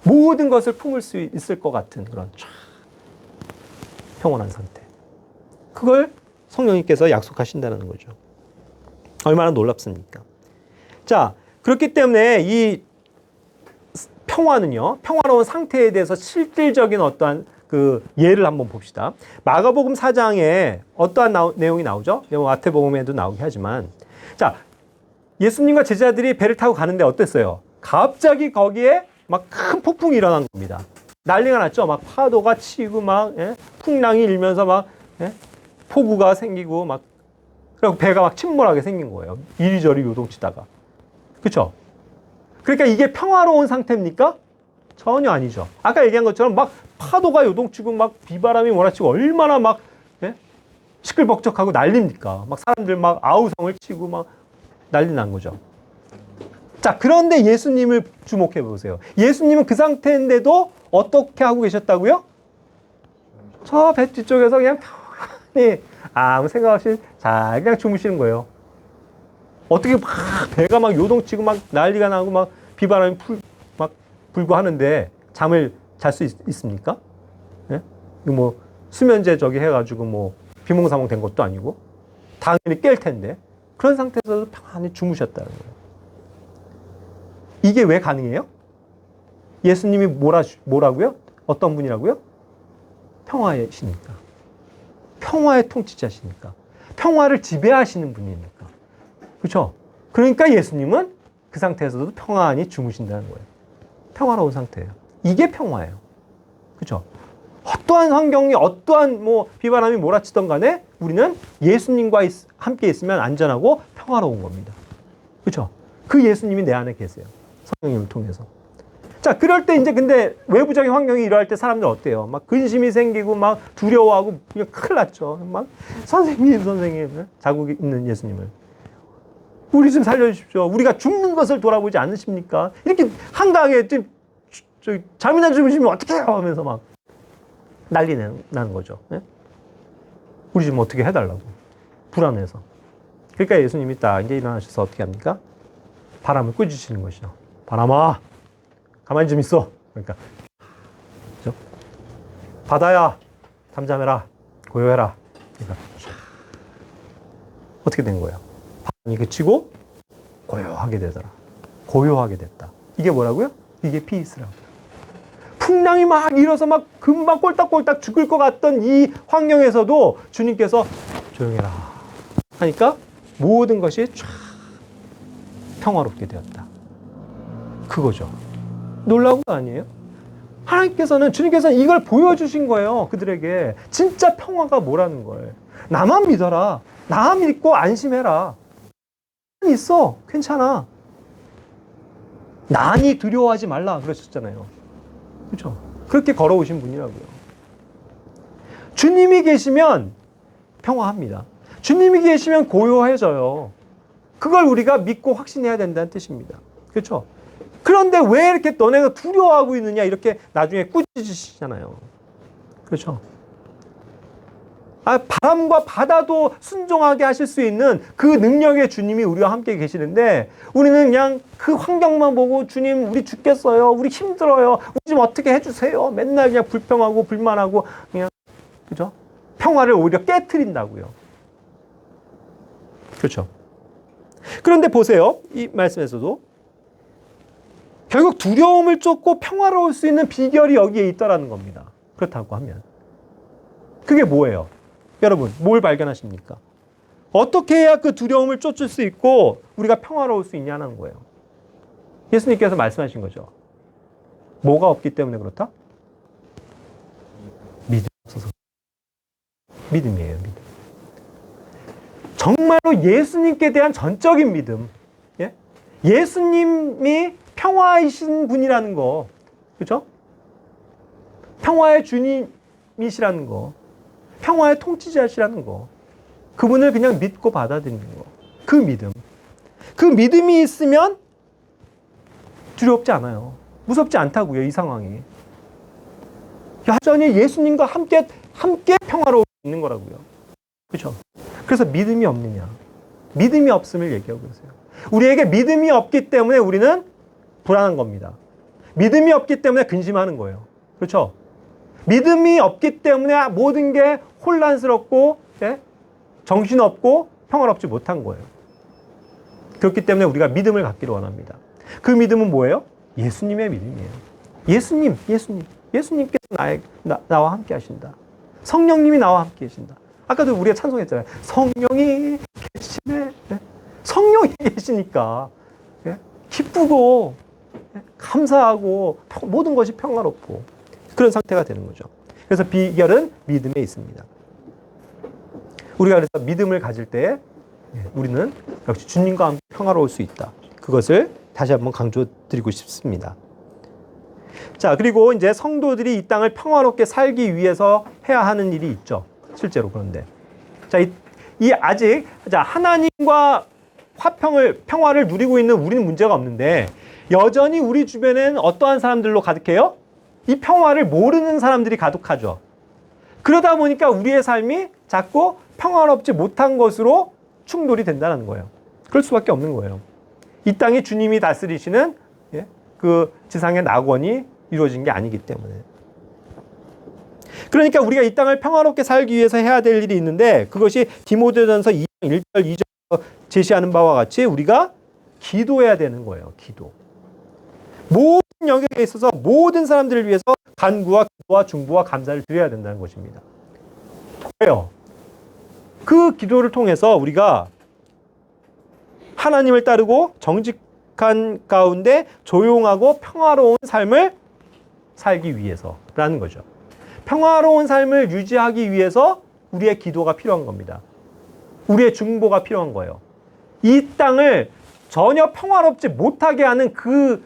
모든 것을 품을 수 있을 것 같은 그런 평온한 상태. 그걸 성령님께서 약속하신다는 거죠. 얼마나 놀랍습니까? 자, 그렇기 때문에 이 평화는요, 평화로운 상태에 대해서 실질적인 어떠한 그 예를 한번 봅시다. 마가복음 4장에 어떠한 내용이 나오죠? 마태복음에도 나오긴 하지만. 자, 예수님과 제자들이 배를 타고 가는데 어땠어요? 갑자기 거기에 막 큰 폭풍이 일어난 겁니다. 난리가 났죠? 막 파도가 치고 막, 풍랑이 일면서 막, 폭우가 생기고 막, 그리고 배가 막 침몰하게 생긴 거예요. 이리저리 요동치다가. 그쵸? 그러니까 이게 평화로운 상태입니까? 전혀 아니죠. 아까 얘기한 것처럼 막 파도가 요동치고 막 비바람이 몰아치고 얼마나 막 시끌벅적하고 난립니까? 막 사람들 막 아우성을 치고 막 난리 난 거죠. 자, 그런데 예수님을 주목해 보세요. 예수님은 그 상태인데도 어떻게 하고 계셨다고요? 저 배 뒤쪽에서 그냥 편히 아무 생각 없이 잘 그냥 주무시는 거예요. 어떻게 막 배가 막 요동치고 막 난리가 나고 막 비바람이 막 불고 하는데 잠을 잘 수 있습니까? 예? 이거 뭐 수면제 저기 해가지고 뭐 비몽사몽 된 것도 아니고 당연히 깰 텐데 그런 상태에서도 평안히 주무셨다는 거예요. 이게 왜 가능해요? 예수님이 뭐라고요? 어떤 분이라고요? 평화의 신이니까. 평화의 통치자시니까. 평화를 지배하시는 분이니까. 그렇죠? 그러니까 예수님은 그 상태에서도 평안히 주무신다는 거예요. 평화로운 상태예요. 이게 평화예요. 그렇죠? 어떠한 환경이 어떠한 비바람이 몰아치던 간에 우리는 예수님과 함께 있으면 안전하고 평화로운 겁니다. 그렇죠? 그 예수님이 내 안에 계세요. 성령님을 통해서. 자, 그럴 때 이제 근데 외부적인 환경이 이러할 때 사람들 어때요? 막 근심이 생기고 막 두려워하고 그냥 큰일 났죠. 막 선생님 자고 있는 예수님을 우리 좀 살려주십시오. 우리가 죽는 것을 돌아보지 않으십니까? 이렇게 한가하게 잠이나 주무시면 어떡해요? 하면서 막 난리 나는 거죠. 네? 우리 좀 어떻게 해달라고. 불안해서. 그러니까 예수님이 딱 이제 일어나셔서 어떻게 합니까? 바람을 꾸짖으시는 것이죠. 바람아, 가만히 좀 있어. 그러니까. 그죠? 바다야, 잠잠해라. 고요해라. 그러니까. 어떻게 된 거예요? 바람이 그치고 고요하게 되더라. 고요하게 됐다. 이게 뭐라고요? 이게 피스라고. 풍랑이 막 일어서 막 금방 꼴딱꼴딱 죽을 것 같던 이 환경에서도 주님께서 조용해라 하니까 모든 것이 쫙 평화롭게 되었다. 그거죠. 놀라운 거 아니에요? 주님께서는 이걸 보여주신 거예요. 그들에게. 진짜 평화가 뭐라는 걸. 나만 믿어라. 나만 믿고 안심해라. 있어. 괜찮아. 난이 두려워하지 말라. 그러셨잖아요. 그렇죠? 그렇게 걸어오신 분이라고요. 주님이 계시면 평화합니다. 주님이 계시면 고요해져요. 그걸 우리가 믿고 확신해야 된다는 뜻입니다. 그렇죠? 그런데 왜 이렇게 너네가 두려워하고 있느냐 이렇게 나중에 꾸짖으시잖아요. 그렇죠? 바람과 바다도 순종하게 하실 수 있는 그 능력의 주님이 우리와 함께 계시는데 우리는 그냥 그 환경만 보고 주님 우리 죽겠어요. 우리 힘들어요. 우리 좀 어떻게 해주세요. 맨날 그냥 불평하고 불만하고 그냥 그죠? 평화를 오히려 깨트린다고요. 그렇죠? 그런데 보세요. 이 말씀에서도 결국 두려움을 쫓고 평화로울 수 있는 비결이 여기에 있다라는 겁니다. 그렇다고 하면 그게 뭐예요? 여러분, 뭘 발견하십니까? 어떻게 해야 그 두려움을 쫓을 수 있고 우리가 평화로울 수 있냐는 거예요. 예수님께서 말씀하신 거죠. 뭐가 없기 때문에 그렇다? 믿음이 없어서. 믿음이에요, 믿음. 정말로 예수님께 대한 전적인 믿음. 예? 예수님이 평화이신 분이라는 거. 그죠? 평화의 주님이시라는 거. 평화의 통치자시라는 거. 그분을 그냥 믿고 받아들이는 거. 그 믿음. 그 믿음이 있으면 두렵지 않아요. 무섭지 않다고요, 이 상황이. 여전히 예수님과 함께 평화로울 수 있는 거라고요. 그렇죠? 그래서 믿음이 없느냐. 믿음이 없음을 얘기하고 있어요. 우리에게 믿음이 없기 때문에 우리는 불안한 겁니다. 믿음이 없기 때문에 근심하는 거예요. 그렇죠? 믿음이 없기 때문에 모든 게 혼란스럽고 정신없고 평화롭지 못한 거예요. 그렇기 때문에 우리가 믿음을 갖기를 원합니다. 그 믿음은 뭐예요? 예수님의 믿음이에요. 예수님께서 나와 함께 하신다. 성령님이 나와 함께 계신다. 아까도 우리가 찬송했잖아요. 성령이 계시네. 성령이 계시니까 기쁘고 감사하고 모든 것이 평화롭고 그런 상태가 되는 거죠. 그래서 비결은 믿음에 있습니다. 우리가 그래서 믿음을 가질 때 우리는 역시 주님과 함께 평화로울 수 있다. 그것을 다시 한번 강조드리고 싶습니다. 자, 그리고 이제 성도들이 이 땅을 평화롭게 살기 위해서 해야 하는 일이 있죠. 실제로 그런데. 자, 하나님과 평화를 누리고 있는 우리는 문제가 없는데 여전히 우리 주변에는 어떠한 사람들로 가득해요? 이 평화를 모르는 사람들이 가득하죠. 그러다 보니까 우리의 삶이 자꾸 평화롭지 못한 것으로 충돌이 된다는 거예요. 그럴 수밖에 없는 거예요. 이 땅이 주님이 다스리시는 그 지상의 낙원이 이루어진 게 아니기 때문에. 그러니까 우리가 이 땅을 평화롭게 살기 위해서 해야 될 일이 있는데 그것이 디모데전서 1절, 2절 제시하는 바와 같이 우리가 기도해야 되는 거예요. 기도. 모든 영역에 있어서 모든 사람들을 위해서 간구와 기도와 중보와 감사를 드려야 된다는 것입니다. 왜요? 그 기도를 통해서 우리가 하나님을 따르고 정직한 가운데 조용하고 평화로운 삶을 살기 위해서라는 거죠. 평화로운 삶을 유지하기 위해서 우리의 기도가 필요한 겁니다. 우리의 중보가 필요한 거예요. 이 땅을 전혀 평화롭지 못하게 하는 그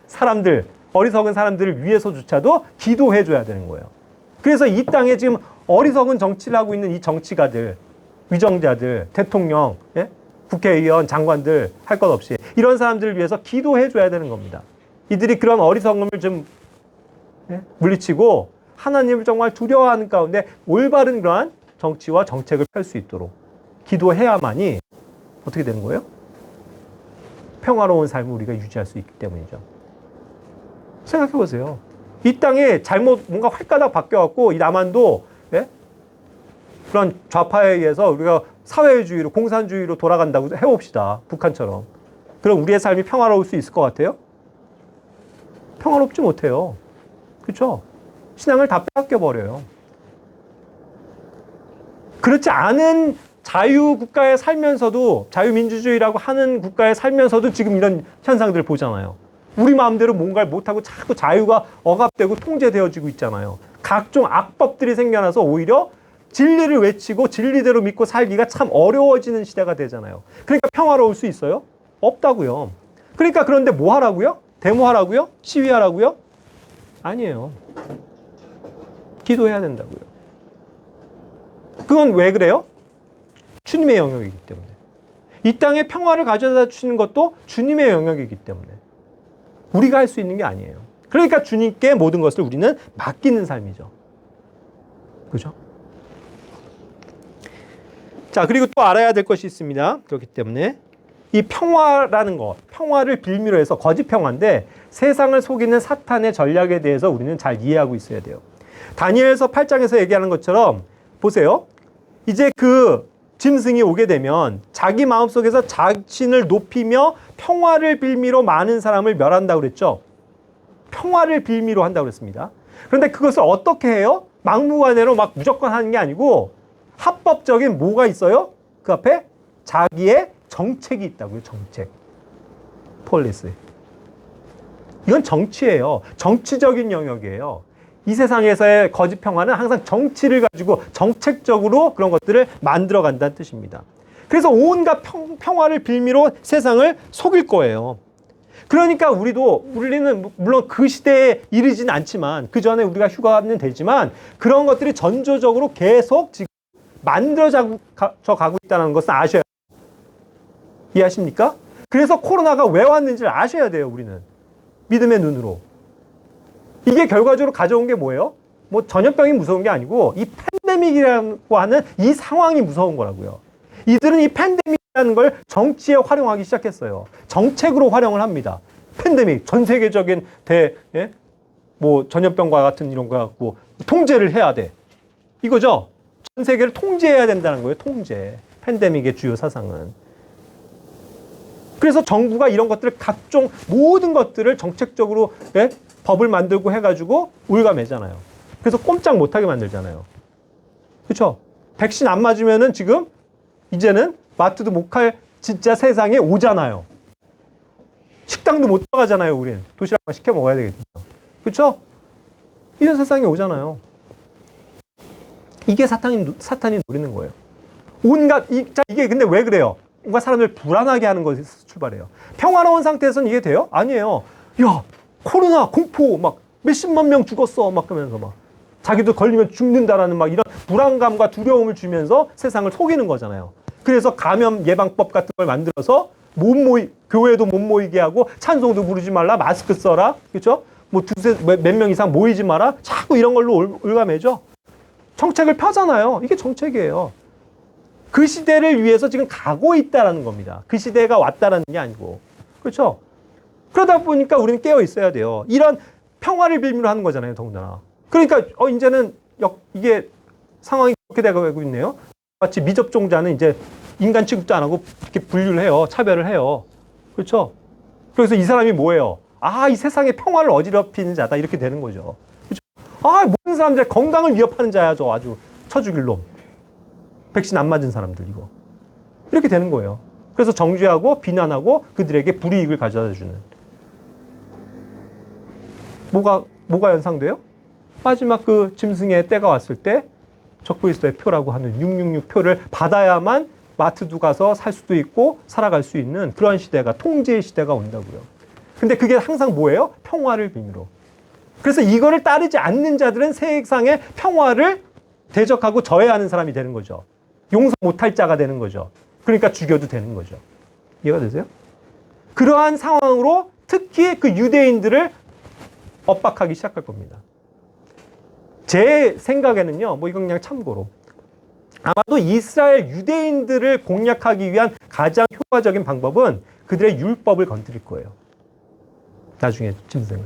사람들, 어리석은 사람들을 위해서조차도 기도해 줘야 되는 거예요. 그래서 이 땅에 지금 어리석은 정치를 하고 있는 이 정치가들, 위정자들, 대통령, 예? 국회의원, 장관들 할 것 없이 이런 사람들을 위해서 기도해 줘야 되는 겁니다. 이들이 그런 어리석음을 좀 물리치고 하나님을 정말 두려워하는 가운데 올바른 그러한 정치와 정책을 펼 수 있도록 기도해야만이 어떻게 되는 거예요? 평화로운 삶을 우리가 유지할 수 있기 때문이죠. 생각해 보세요. 이 땅에 잘못 뭔가 활가닥 바뀌어갖고 이 남한도 그런 좌파에 의해서 우리가 사회주의로 공산주의로 돌아간다고 해봅시다. 북한처럼. 그럼 우리의 삶이 평화로울 수 있을 것 같아요? 평화롭지 못해요. 그렇죠? 신앙을 다 빼앗겨버려요. 그렇지 않은 자유국가에 살면서도 자유민주주의라고 하는 국가에 살면서도 지금 이런 현상들을 보잖아요. 우리 마음대로 뭔가를 못하고 자꾸 자유가 억압되고 통제되어지고 있잖아요. 각종 악법들이 생겨나서 오히려 진리를 외치고 진리대로 믿고 살기가 참 어려워지는 시대가 되잖아요. 그러니까 평화로울 수 있어요? 없다고요. 그러니까 그런데 뭐 하라고요? 데모하라고요? 시위하라고요? 아니에요. 기도해야 된다고요. 그건 왜 그래요? 주님의 영역이기 때문에. 이 땅에 평화를 가져다 주시는 것도 주님의 영역이기 때문에. 우리가 할 수 있는 게 아니에요. 그러니까 주님께 모든 것을 우리는 맡기는 삶이죠. 그죠? 자, 그리고 또 알아야 될 것이 있습니다. 그렇기 때문에 이 평화라는 것, 평화를 빌미로 해서 거짓 평화인데 세상을 속이는 사탄의 전략에 대해서 우리는 잘 이해하고 있어야 돼요. 다니엘서 8장에서 얘기하는 것처럼 보세요. 이제 그 짐승이 오게 되면 자기 마음속에서 자신을 높이며 평화를 빌미로 많은 사람을 멸한다고 그랬죠. 평화를 빌미로 한다고 그랬습니다. 그런데 그것을 어떻게 해요? 막무가내로 막 무조건 하는 게 아니고 합법적인 뭐가 있어요? 그 앞에 자기의 정책이 있다고요. 정책. 폴리시. 이건 정치예요. 정치적인 영역이에요. 이 세상에서의 거짓 평화는 항상 정치를 가지고 정책적으로 그런 것들을 만들어 간다는 뜻입니다. 그래서 온갖 평화를 빌미로 세상을 속일 거예요. 그러니까 우리는 물론 그 시대에 이르진 않지만 그 전에 우리가 휴가는 되지만 그런 것들이 전조적으로 계속 지금 만들어져 가고 있다는 것을 아셔야 돼요. 이해하십니까? 그래서 코로나가 왜 왔는지를 아셔야 돼요. 우리는 믿음의 눈으로. 이게 결과적으로 가져온 게 뭐예요? 뭐 전염병이 무서운 게 아니고 이 팬데믹이라고 하는 이 상황이 무서운 거라고요. 이들은 이 팬데믹이라는 걸 정치에 활용하기 시작했어요. 정책으로 활용을 합니다. 팬데믹, 전 세계적인 뭐 전염병과 같은 이런 거 갖고 통제를 해야 돼. 이거죠? 전 세계를 통제해야 된다는 거예요. 통제. 팬데믹의 주요 사상은. 그래서 정부가 이런 것들을 각종 모든 것들을 정책적으로 법을 만들고 해가지고 울가매잖아요. 그래서 꼼짝 못하게 만들잖아요. 그렇죠? 백신 안 맞으면은 지금 이제는 마트도 못 갈 진짜 세상에 오잖아요. 식당도 못 들어가잖아요. 우린 도시락만 시켜 먹어야 되겠죠. 그렇죠? 이런 세상에 오잖아요. 이게 사탄이 노리는 거예요. 이게 근데 왜 그래요? 뭔가 사람들 불안하게 하는 것에서 출발해요. 평화로운 상태에서는 이게 돼요? 아니에요. 야, 코로나 공포 막 몇십만 명 죽었어 막 그러면서 막 자기도 걸리면 죽는다라는 막 이런 불안감과 두려움을 주면서 세상을 속이는 거잖아요. 그래서 감염 예방법 같은 걸 만들어서 교회도 못 모이게 하고 찬송도 부르지 말라, 마스크 써라, 그렇죠? 뭐 몇 명 이상 모이지 마라, 자꾸 이런 걸로 올가매죠. 정책을 펴잖아요. 이게 정책이에요. 그 시대를 위해서 지금 가고 있다라는 겁니다. 그 시대가 왔다라는 게 아니고. 그렇죠? 그러다 보니까 우리는 깨어 있어야 돼요. 이런 평화를 빌미로 하는 거잖아요, 더군다나. 그러니까 이제는 이게 상황이 그렇게 되고 있네요. 마치 미접종자는 이제 인간 취급도 안 하고 이렇게 분류를 해요. 차별을 해요. 그렇죠? 그래서 이 사람이 뭐예요? 아, 이 세상의 평화를 어지럽히는 자다. 이렇게 되는 거죠. 그렇죠? 아, 모든 사람들의 건강을 위협하는 자야. 저 아주 쳐죽일 놈. 백신 안 맞은 사람들 이거. 이렇게 되는 거예요. 그래서 정죄하고 비난하고 그들에게 불이익을 가져다 주는. 뭐가 연상돼요? 마지막 그 짐승의 때가 왔을 때 적그리스도의 표라고 하는 666 표를 받아야만 마트도 가서 살 수도 있고 살아갈 수 있는 그런 시대가, 통제의 시대가 온다고요. 근데 그게 항상 뭐예요? 평화를 빌미로. 그래서 이거를 따르지 않는 자들은 세상의 평화를 대적하고 저해하는 사람이 되는 거죠. 용서 못할 자가 되는 거죠. 그러니까 죽여도 되는 거죠. 이해가 되세요? 그러한 상황으로 특히 그 유대인들을 엇박하기 시작할 겁니다. 제 생각에는요, 뭐 이건 그냥 참고로. 아마도 이스라엘 유대인들을 공략하기 위한 가장 효과적인 방법은 그들의 율법을 건드릴 거예요. 나중에 짐승은.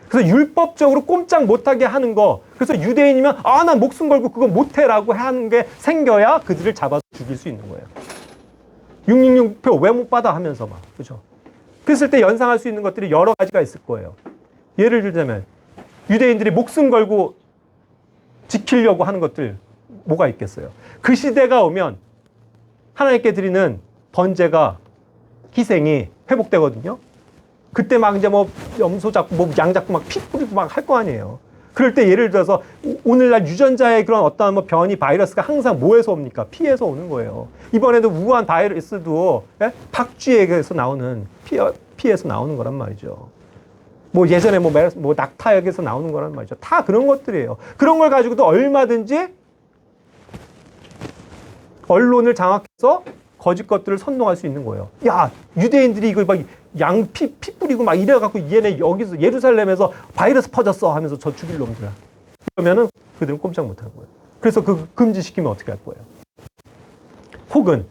그래서 율법적으로 꼼짝 못하게 하는 거. 그래서 유대인이면 아, 난 목숨 걸고 그거 못해라고 하는 게 생겨야 그들을 잡아서 죽일 수 있는 거예요. 666표 왜 못 받아 하면서 막. 그죠? 그랬을 때 연상할 수 있는 것들이 여러 가지가 있을 거예요. 예를 들자면 유대인들이 목숨 걸고 지키려고 하는 것들 뭐가 있겠어요? 그 시대가 오면 하나님께 드리는 번제가 희생이 회복되거든요. 그때 막 이제 뭐 염소 잡고 뭐 양 잡고 막 피 뿌리고 막 할 거 아니에요. 그럴 때 예를 들어서 오늘날 유전자의 그런 어떠한 뭐 변이 바이러스가 항상 뭐에서 옵니까? 피에서 오는 거예요. 이번에도 우한 바이러스도 박쥐에게서 나오는 피에서 나오는 거란 말이죠. 뭐 예전에 뭐 낙타역에서 나오는 거란 말이죠. 다 그런 것들이에요. 그런 걸 가지고도 얼마든지 언론을 장악해서 거짓 것들을 선동할 수 있는 거예요. 야, 유대인들이 이거 막 양 피 뿌리고 막 이래갖고 얘네 여기서 예루살렘에서 바이러스 퍼졌어 하면서 저 죽일 놈들아. 그러면은 그들은 꼼짝 못 하는 거예요. 그래서 그 금지시키면 어떻게 할 거예요? 혹은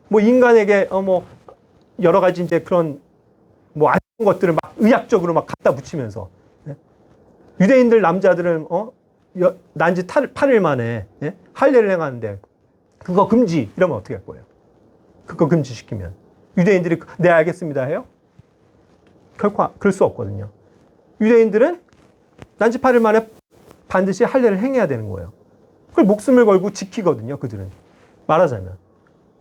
뭐 인간에게 뭐 여러 가지 이제 그런 뭐 안 좋은 것들을 막 의학적으로 막 갖다 붙이면서 유대인들 남자들은 난지 8일 만에 할례를 행하는데 그거 금지 이러면 어떻게 할 거예요? 그거 금지시키면 유대인들이 네 알겠습니다 해요? 결코 그럴 수 없거든요. 유대인들은 난지 8일 만에 반드시 할례를 행해야 되는 거예요. 그걸 목숨을 걸고 지키거든요. 그들은 말하자면.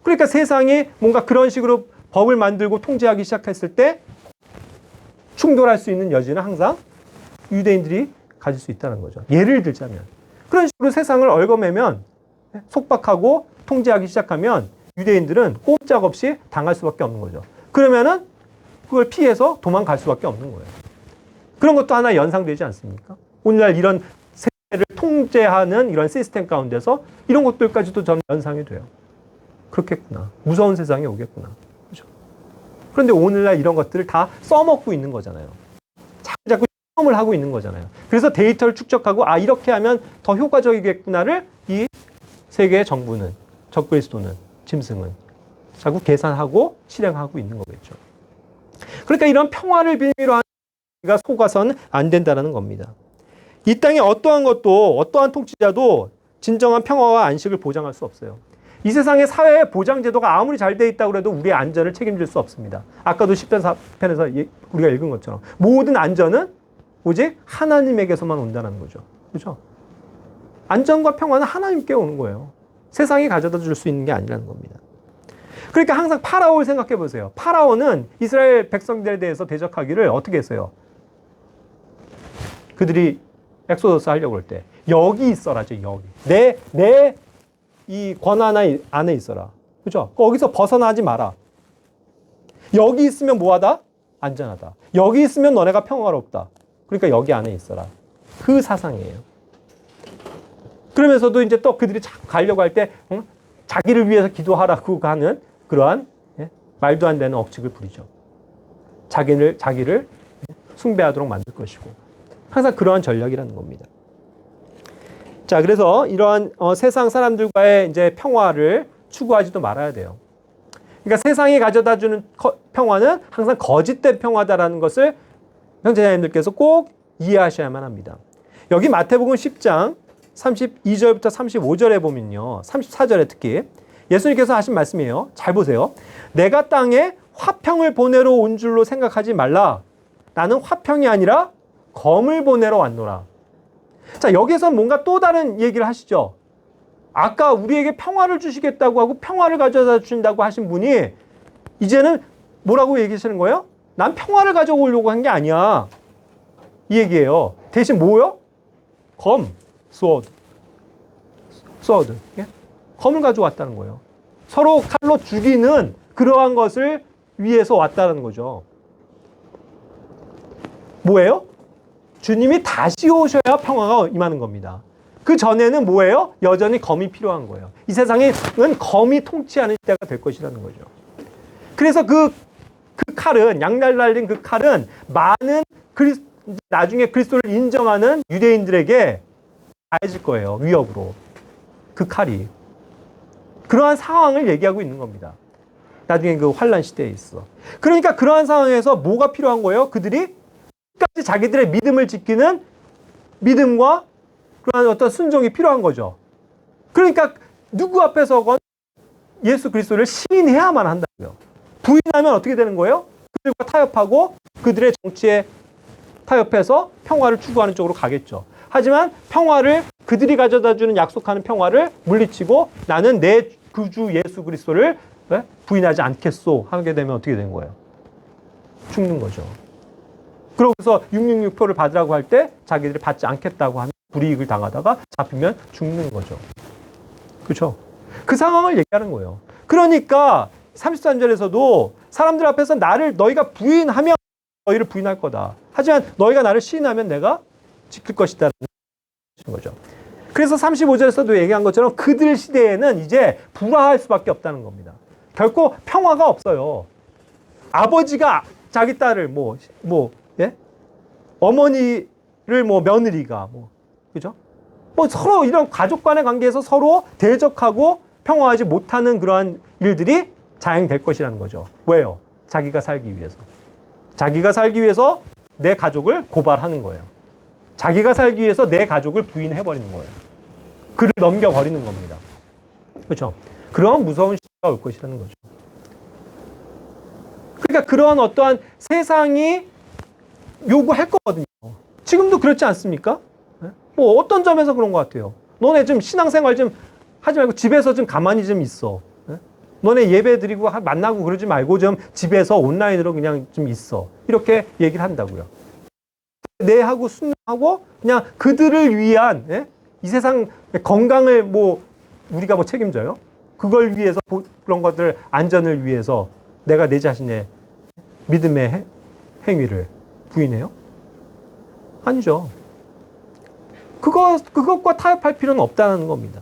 그러니까 세상이 뭔가 그런 식으로 법을 만들고 통제하기 시작했을 때 충돌할 수 있는 여지는 항상 유대인들이 가질 수 있다는 거죠. 예를 들자면 그런 식으로 세상을 얽어매면 속박하고 통제하기 시작하면 유대인들은 꼼짝없이 당할 수밖에 없는 거죠. 그러면은 그걸 피해서 도망갈 수밖에 없는 거예요. 그런 것도 하나 연상되지 않습니까? 오늘날 이런 세계를 통제하는 이런 시스템 가운데서 이런 것들까지도 저는 연상이 돼요. 그렇겠구나. 무서운 세상이 오겠구나. 그렇죠? 그런데 오늘날 이런 것들을 다 써먹고 있는 거잖아요. 자꾸 실험을 하고 있는 거잖아요. 그래서 데이터를 축적하고 아 이렇게 하면 더 효과적이겠구나를 이 세계의 정부는, 적그리스도는, 짐승은 자꾸 계산하고 실행하고 있는 거겠죠. 그러니까 이런 평화를 빌미로 하는 우리가 속아서는 안 된다는 겁니다. 이 땅에 어떠한 것도 어떠한 통치자도 진정한 평화와 안식을 보장할 수 없어요. 이 세상의 사회 보장 제도가 아무리 잘 돼 있다고 해도 우리의 안전을 책임질 수 없습니다. 아까도 10편 4편에서 우리가 읽은 것처럼 모든 안전은 오직 하나님에게서만 온다는 거죠. 그렇죠? 안전과 평화는 하나님께 오는 거예요. 세상이 가져다 줄 수 있는 게 아니라는 겁니다. 그러니까 항상 파라오를 생각해 보세요. 파라오는 이스라엘 백성들에 대해서 대적하기를 어떻게 했어요? 그들이 엑소더스 하려고 할 때 여기 있어라죠. 여기. 내 이 권한 안에 있어라. 그렇죠? 거기서 벗어나지 마라. 여기 있으면 뭐하다? 안전하다. 여기 있으면 너네가 평화롭다. 그러니까 여기 안에 있어라. 그 사상이에요. 그러면서도 이제 또 그들이 가려고 할 때 자기를 위해서 기도하라고 하는 그러한 말도 안 되는 억측을 부리죠. 자기를 숭배하도록 만들 것이고 항상 그러한 전략이라는 겁니다. 자, 그래서 이러한 세상 사람들과의 이제 평화를 추구하지도 말아야 돼요. 그러니까 세상이 가져다주는 평화는 항상 거짓된 평화다라는 것을 형제자매님들께서 꼭 이해하셔야만 합니다. 여기 마태복음 10장 32절부터 35절에 보면요. 34절에 특히 예수님께서 하신 말씀이에요. 잘 보세요. 내가 땅에 화평을 보내러 온 줄로 생각하지 말라. 나는 화평이 아니라 검을 보내러 왔노라. 자, 여기서 뭔가 또 다른 얘기를 하시죠. 아까 우리에게 평화를 주시겠다고 하고 평화를 가져다 주신다고 하신 분이 이제는 뭐라고 얘기하시는 거예요? 난 평화를 가져오려고 한 게 아니야. 이 얘기예요. 대신 뭐요? 검, sword. 예? 검을 가져왔다는 거예요. 서로 칼로 죽이는 그러한 것을 위해서 왔다는 거죠. 뭐예요? 주님이 다시 오셔야 평화가 임하는 겁니다. 그 전에는 뭐예요? 여전히 검이 필요한 거예요. 이 세상은 검이 통치하는 시대가 될 것이라는 거죠. 그래서 그 칼은, 양날 달린 그 칼은 많은 나중에 그리스도를 인정하는 유대인들에게 가해질 거예요. 위협으로. 그 칼이. 그러한 상황을 얘기하고 있는 겁니다. 나중에 그 환란 시대에 있어. 그러니까 그러한 상황에서 뭐가 필요한 거예요? 그들이 끝까지 자기들의 믿음을 지키는 믿음과 그러한 어떤 순종이 필요한 거죠. 그러니까 누구 앞에서건 예수 그리스도를 시인해야만 한다고요. 부인하면 어떻게 되는 거예요? 그들과 타협하고 그들의 정치에 타협해서 평화를 추구하는 쪽으로 가겠죠. 하지만 평화를 그들이 가져다주는 약속하는 평화를 물리치고 나는 내 구주 예수 그리스도를 부인하지 않겠소 하게 되면 어떻게 되는 거예요? 죽는 거죠. 그러고서 666표를 받으라고 할 때 자기들이 받지 않겠다고 하면 불이익을 당하다가 잡히면 죽는 거죠. 그렇죠? 그 상황을 얘기하는 거예요. 그러니까 33절에서도 사람들 앞에서 너희가 부인하면 너희를 부인할 거다. 하지만 너희가 나를 시인하면 내가 지킬 것이다. 라는 거죠. 그래서 35절에서도 얘기한 것처럼 그들 시대에는 이제 불화할 수밖에 없다는 겁니다. 결코 평화가 없어요. 아버지가 자기 딸을 예? 어머니를 며느리가 그죠? 서로 이런 가족 간의 관계에서 서로 대적하고 평화하지 못하는 그러한 일들이 자행될 것이라는 거죠. 왜요? 자기가 살기 위해서. 자기가 살기 위해서 내 가족을 고발하는 거예요. 자기가 살기 위해서 내 가족을 부인해버리는 거예요. 그를 넘겨버리는 겁니다. 그렇죠? 그런 무서운 시대가 올 것이라는 거죠. 그러니까 그런 어떠한 세상이 요구할 거거든요. 지금도 그렇지 않습니까? 어떤 점에서 그런 것 같아요. 너네 좀 신앙생활 좀 하지 말고 집에서 좀 가만히 좀 있어. 너네 예배 드리고 만나고 그러지 말고 좀 집에서 온라인으로 그냥 좀 있어. 이렇게 얘기를 한다고요. 내하고 순종하고 그냥 그들을 위한 이 세상 건강을 우리가 책임져요? 그걸 위해서 그런 것들 안전을 위해서 내가 내 자신의 믿음의 행위를 부인해요? 아니죠. 그것과 타협할 필요는 없다는 겁니다.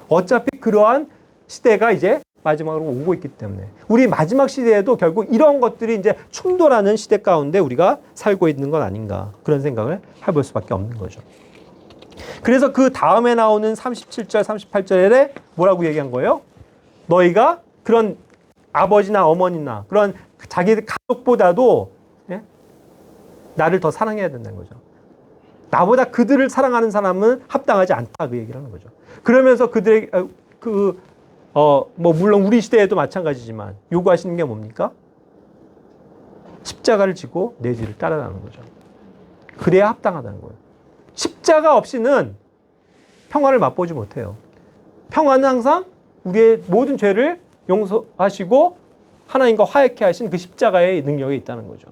어차피 그러한 시대가 이제 마지막으로 오고 있기 때문에 우리 마지막 시대에도 결국 이런 것들이 이제 충돌하는 시대 가운데 우리가 살고 있는 건 아닌가 그런 생각을 해볼 수밖에 없는 거죠. 그래서 그 다음에 나오는 37절, 38절에 뭐라고 얘기한 거예요? 너희가 그런 아버지나 어머니나 그런 자기들 가족보다도 나를 더 사랑해야 된다는 거죠. 나보다 그들을 사랑하는 사람은 합당하지 않다 그 얘기를 하는 거죠. 그러면서 그들의 물론 우리 시대에도 마찬가지지만 요구하시는 게 뭡니까? 십자가를 지고 내 뒤를 따라가는 거죠. 그래야 합당하다는 거예요. 십자가 없이는 평화를 맛보지 못해요. 평화는 항상 우리의 모든 죄를 용서하시고 하나님과 화해케 하신 그 십자가의 능력이 있다는 거죠.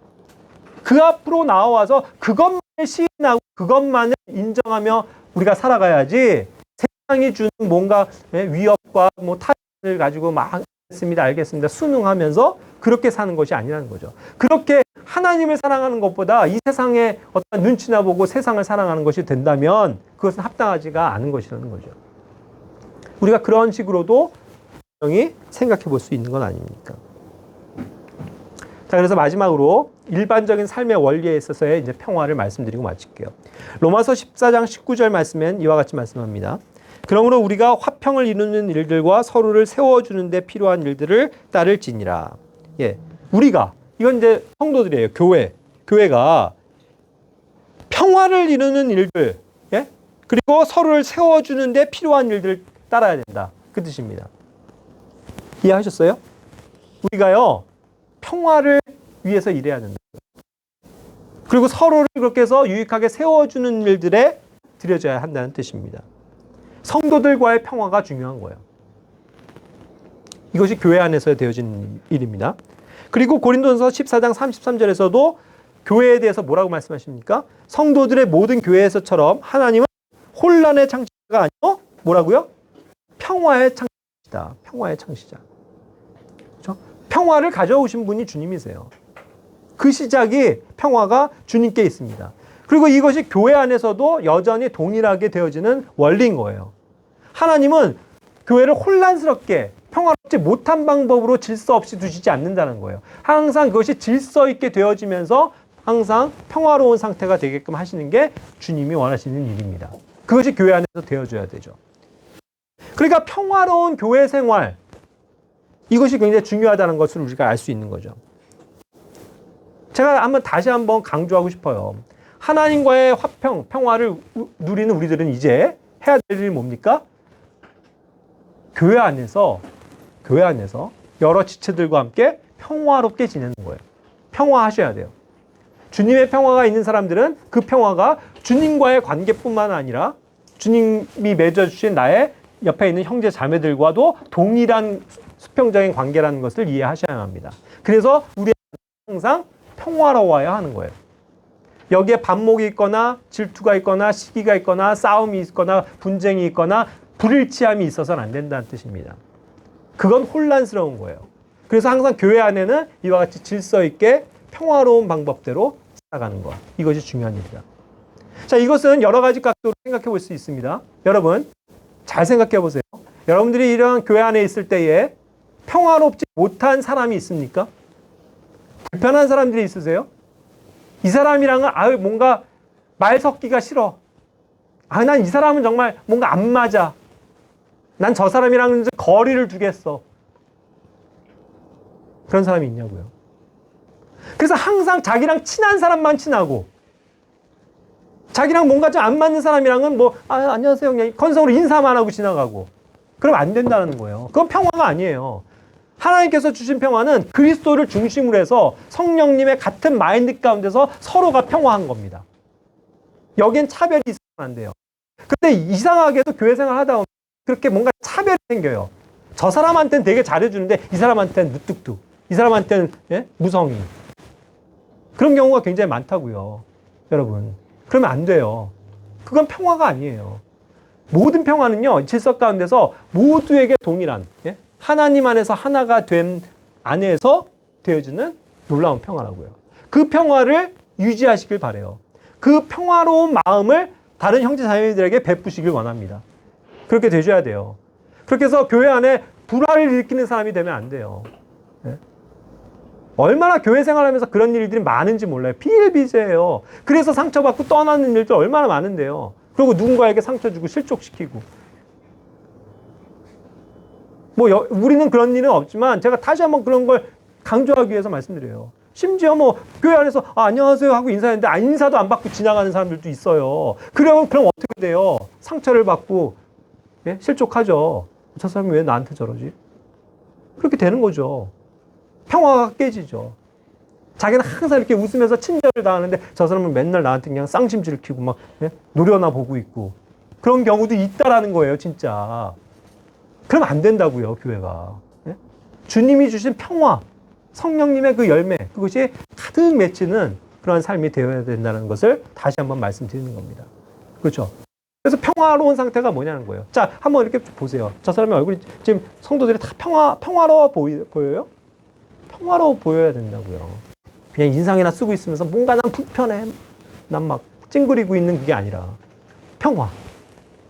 그 앞으로 나와서 그것만을 시인하고 그것만을 인정하며 우리가 살아가야지 세상이 주는 뭔가 위협과 타협을 가지고 알겠습니다. 순응하면서 그렇게 사는 것이 아니라는 거죠. 그렇게 하나님을 사랑하는 것보다 이 세상의 어떤 눈치나 보고 세상을 사랑하는 것이 된다면 그것은 합당하지가 않은 것이라는 거죠. 우리가 그런 식으로도 분명히 생각해 볼 수 있는 건 아닙니까? 자, 그래서 마지막으로 일반적인 삶의 원리에 있어서의 이제 평화를 말씀드리고 마칠게요. 로마서 14장 19절 말씀엔 이와 같이 말씀합니다. 그러므로 우리가 화평을 이루는 일들과 서로를 세워주는 데 필요한 일들을 따를지니라. 우리가, 이건 이제 성도들이에요. 교회가 평화를 이루는 일들, 그리고 서로를 세워주는 데 필요한 일들을 따라야 된다. 그 뜻입니다. 이해하셨어요? 우리가요, 평화를 위해서 일해야 된다. 그리고 서로를 그렇게 해서 유익하게 세워주는 일들에 들여져야 한다는 뜻입니다. 성도들과의 평화가 중요한 거예요. 이것이 교회 안에서 되어지는 일입니다. 그리고 고린도전서 14장 33절에서도 교회에 대해서 뭐라고 말씀하십니까? 성도들의 모든 교회에서처럼 하나님은 혼란의 창시자가 아니고 뭐라고요? 평화의 창시자. 평화의 창시자. 그렇죠? 평화를 가져오신 분이 주님이세요. 그 시작이 평화가 주님께 있습니다. 그리고 이것이 교회 안에서도 여전히 동일하게 되어지는 원리인 거예요. 하나님은 교회를 혼란스럽게 평화롭지 못한 방법으로 질서 없이 두시지 않는다는 거예요. 항상 그것이 질서 있게 되어지면서 항상 평화로운 상태가 되게끔 하시는 게 주님이 원하시는 일입니다. 그것이 교회 안에서 되어줘야 되죠. 그러니까 평화로운 교회 생활, 이것이 굉장히 중요하다는 것을 우리가 알 수 있는 거죠. 제가 다시 한번 강조하고 싶어요. 하나님과의 화평, 평화를 누리는 우리들은 이제 해야 될 일이 뭡니까? 교회 안에서 여러 지체들과 함께 평화롭게 지내는 거예요. 평화하셔야 돼요. 주님의 평화가 있는 사람들은 그 평화가 주님과의 관계뿐만 아니라 주님이 맺어주신 나의 옆에 있는 형제 자매들과도 동일한 수평적인 관계라는 것을 이해하셔야 합니다. 그래서 우리는 항상 평화로워야 하는 거예요. 여기에 반목이 있거나 질투가 있거나 시기가 있거나 싸움이 있거나 분쟁이 있거나 불일치함이 있어서는 안 된다는 뜻입니다. 그건 혼란스러운 거예요. 그래서 항상 교회 안에는 이와 같이 질서 있게 평화로운 방법대로 살아가는 것. 이것이 중요한 일이다. 자, 이것은 여러 가지 각도로 생각해 볼 수 있습니다. 여러분, 잘 생각해 보세요. 여러분들이 이런 교회 안에 있을 때에 평화롭지 못한 사람이 있습니까? 불편한 사람들이 있으세요? 이 사람이랑은 뭔가 말 섞기가 싫어. 난 이 사람은 정말 뭔가 안 맞아. 난 저 사람이랑은 거리를 두겠어. 그런 사람이 있냐고요. 그래서 항상 자기랑 친한 사람만 친하고 자기랑 뭔가 좀 안 맞는 사람이랑은 안녕하세요 그냥 건성으로 인사만 하고 지나가고. 그럼 안 된다는 거예요. 그건 평화가 아니에요. 하나님께서 주신 평화는 그리스도를 중심으로 해서 성령님의 같은 마인드 가운데서 서로가 평화한 겁니다. 여기엔 차별이 있으면 안 돼요. 근데 이상하게도 교회 생활 하다 보면 그렇게 뭔가 차별이 생겨요. 저 사람한테는 되게 잘해주는데 이 사람한테는 무뚝뚝, 이 사람한테는 무성의. 그런 경우가 굉장히 많다고요. 여러분, 그러면 안 돼요. 그건 평화가 아니에요. 모든 평화는요, 질서 가운데서 모두에게 동일한, 하나님 안에서 하나가 된 안에서 되어지는 놀라운 평화라고요. 그 평화를 유지하시길 바라요. 그 평화로운 마음을 다른 형제 자매들에게 베푸시길 원합니다. 그렇게 되셔야 돼요. 그렇게 해서 교회 안에 불화를 일으키는 사람이 되면 안 돼요. 얼마나 교회 생활하면서 그런 일들이 많은지 몰라요. 비일비재해요. 그래서 상처받고 떠나는 일도 얼마나 많은데요. 그리고 누군가에게 상처 주고 실족시키고. 우리는 그런 일은 없지만 제가 다시 한번 그런 걸 강조하기 위해서 말씀드려요. 심지어 교회 안에서 안녕하세요 하고 인사했는데 인사도 안 받고 지나가는 사람들도 있어요. 그럼 어떻게 돼요? 상처를 받고 실족하죠. 저 사람이 왜 나한테 저러지? 그렇게 되는 거죠. 평화가 깨지죠. 자기는 항상 이렇게 웃으면서 친절을 당하는데 저 사람은 맨날 나한테 그냥 쌍심지를 키고 노려나 보고 있고 그런 경우도 있다라는 거예요, 진짜. 그럼 안 된다고요, 교회가. 주님이 주신 평화, 성령님의 그 열매, 그것이 가득 맺히는 그러한 삶이 되어야 된다는 것을 다시 한번 말씀드리는 겁니다. 그렇죠? 그래서 평화로운 상태가 뭐냐는 거예요. 자, 한번 이렇게 보세요. 저 사람의 얼굴이 지금 성도들이 다 평화로워 보여요? 평화로워 보여야 된다고요. 그냥 인상이나 쓰고 있으면서 뭔가 난 불편해. 난 막 찡그리고 있는 그게 아니라 평화.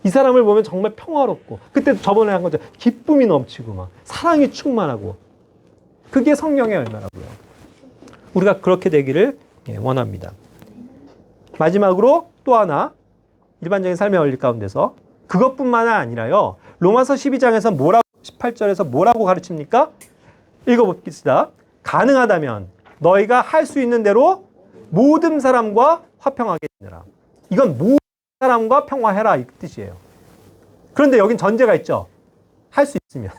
이 사람을 보면 정말 평화롭고 그때 저번에 한 거죠. 기쁨이 넘치고 사랑이 충만하고 그게 성령의 열매라고요. 우리가 그렇게 되기를 원합니다. 마지막으로 또 하나 일반적인 삶의 원리 가운데서 그것뿐만 아니라요. 로마서 12장에서 18절에서 뭐라고 가르칩니까? 읽어봅시다. 가능하다면 너희가 할 수 있는 대로 모든 사람과 화평하게 지내라. 이건 모든 사람과 평화해라 이 뜻이에요. 그런데 여긴 전제가 있죠. 할 수 있으면.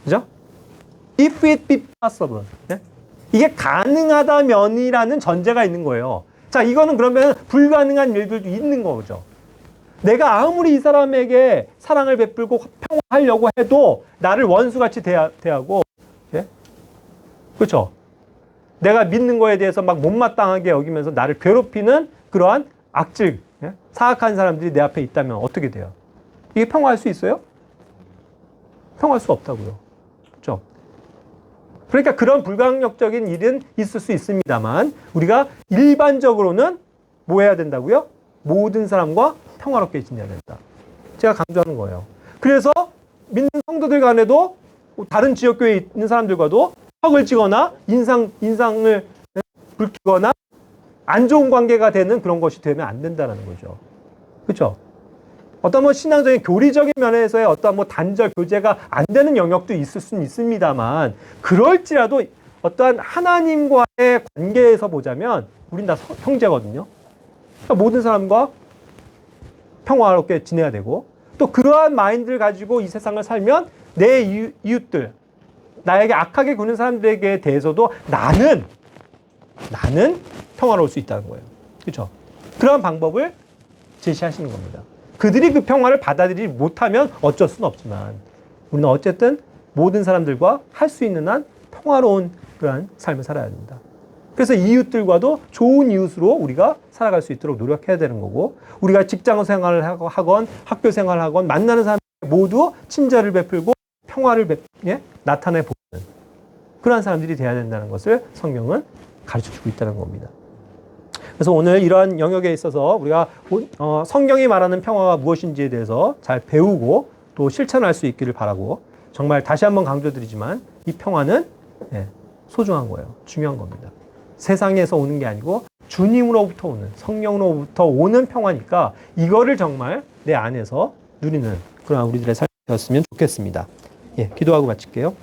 그죠? If it be possible. 네? 이게 가능하다면이라는 전제가 있는 거예요. 자, 이거는 그러면 불가능한 일들도 있는 거죠. 내가 아무리 이 사람에게 사랑을 베풀고 평화하려고 해도 나를 원수같이 대하고, 예? 그렇죠? 내가 믿는 거에 대해서 막 못마땅하게 여기면서 나를 괴롭히는 그러한 악질, 예? 사악한 사람들이 내 앞에 있다면 어떻게 돼요? 이게 평화할 수 있어요? 평화할 수 없다고요. 그렇죠? 그러니까 그런 불가항력적인 일은 있을 수 있습니다만 우리가 일반적으로는 뭐 해야 된다고요? 모든 사람과 평화롭게 지내야 된다. 제가 강조하는 거예요. 그래서 믿는 성도들 간에도 다른 지역교회에 있는 사람들과도 턱을 찌거나 인상을 붉히거나 안 좋은 관계가 되는 그런 것이 되면 안 된다는 거죠. 그렇죠? 어떤 뭐 신앙적인 교리적인 면에서의 어떤 뭐 단절 교제가 안 되는 영역도 있을 수는 있습니다만 그럴지라도 어떠한 하나님과의 관계에서 보자면 우린 다 형제거든요. 그러니까 모든 사람과 평화롭게 지내야 되고 또 그러한 마인드를 가지고 이 세상을 살면 내 이웃들, 나에게 악하게 구는 사람들에게 대해서도 나는 평화로울 수 있다는 거예요. 그렇죠? 그러한 방법을 제시하시는 겁니다. 그들이 그 평화를 받아들이지 못하면 어쩔 수는 없지만 우리는 어쨌든 모든 사람들과 할 수 있는 한 평화로운 그러한 삶을 살아야 됩니다. 그래서 이웃들과도 좋은 이웃으로 우리가 살아갈 수 있도록 노력해야 되는 거고 우리가 직장 생활을 하건 학교 생활을 하건 만나는 사람들 모두 친절을 베풀고 평화를 나타내 보이는 그러한 사람들이 돼야 된다는 것을 성경은 가르쳐주고 있다는 겁니다. 그래서 오늘 이러한 영역에 있어서 우리가 성경이 말하는 평화가 무엇인지에 대해서 잘 배우고 또 실천할 수 있기를 바라고 정말 다시 한번 강조드리지만 이 평화는 소중한 거예요. 중요한 겁니다. 세상에서 오는 게 아니고 주님으로부터 오는 성령으로부터 오는 평화니까 이거를 정말 내 안에서 누리는 그런 우리들의 삶이 되었으면 좋겠습니다. 기도하고 마칠게요.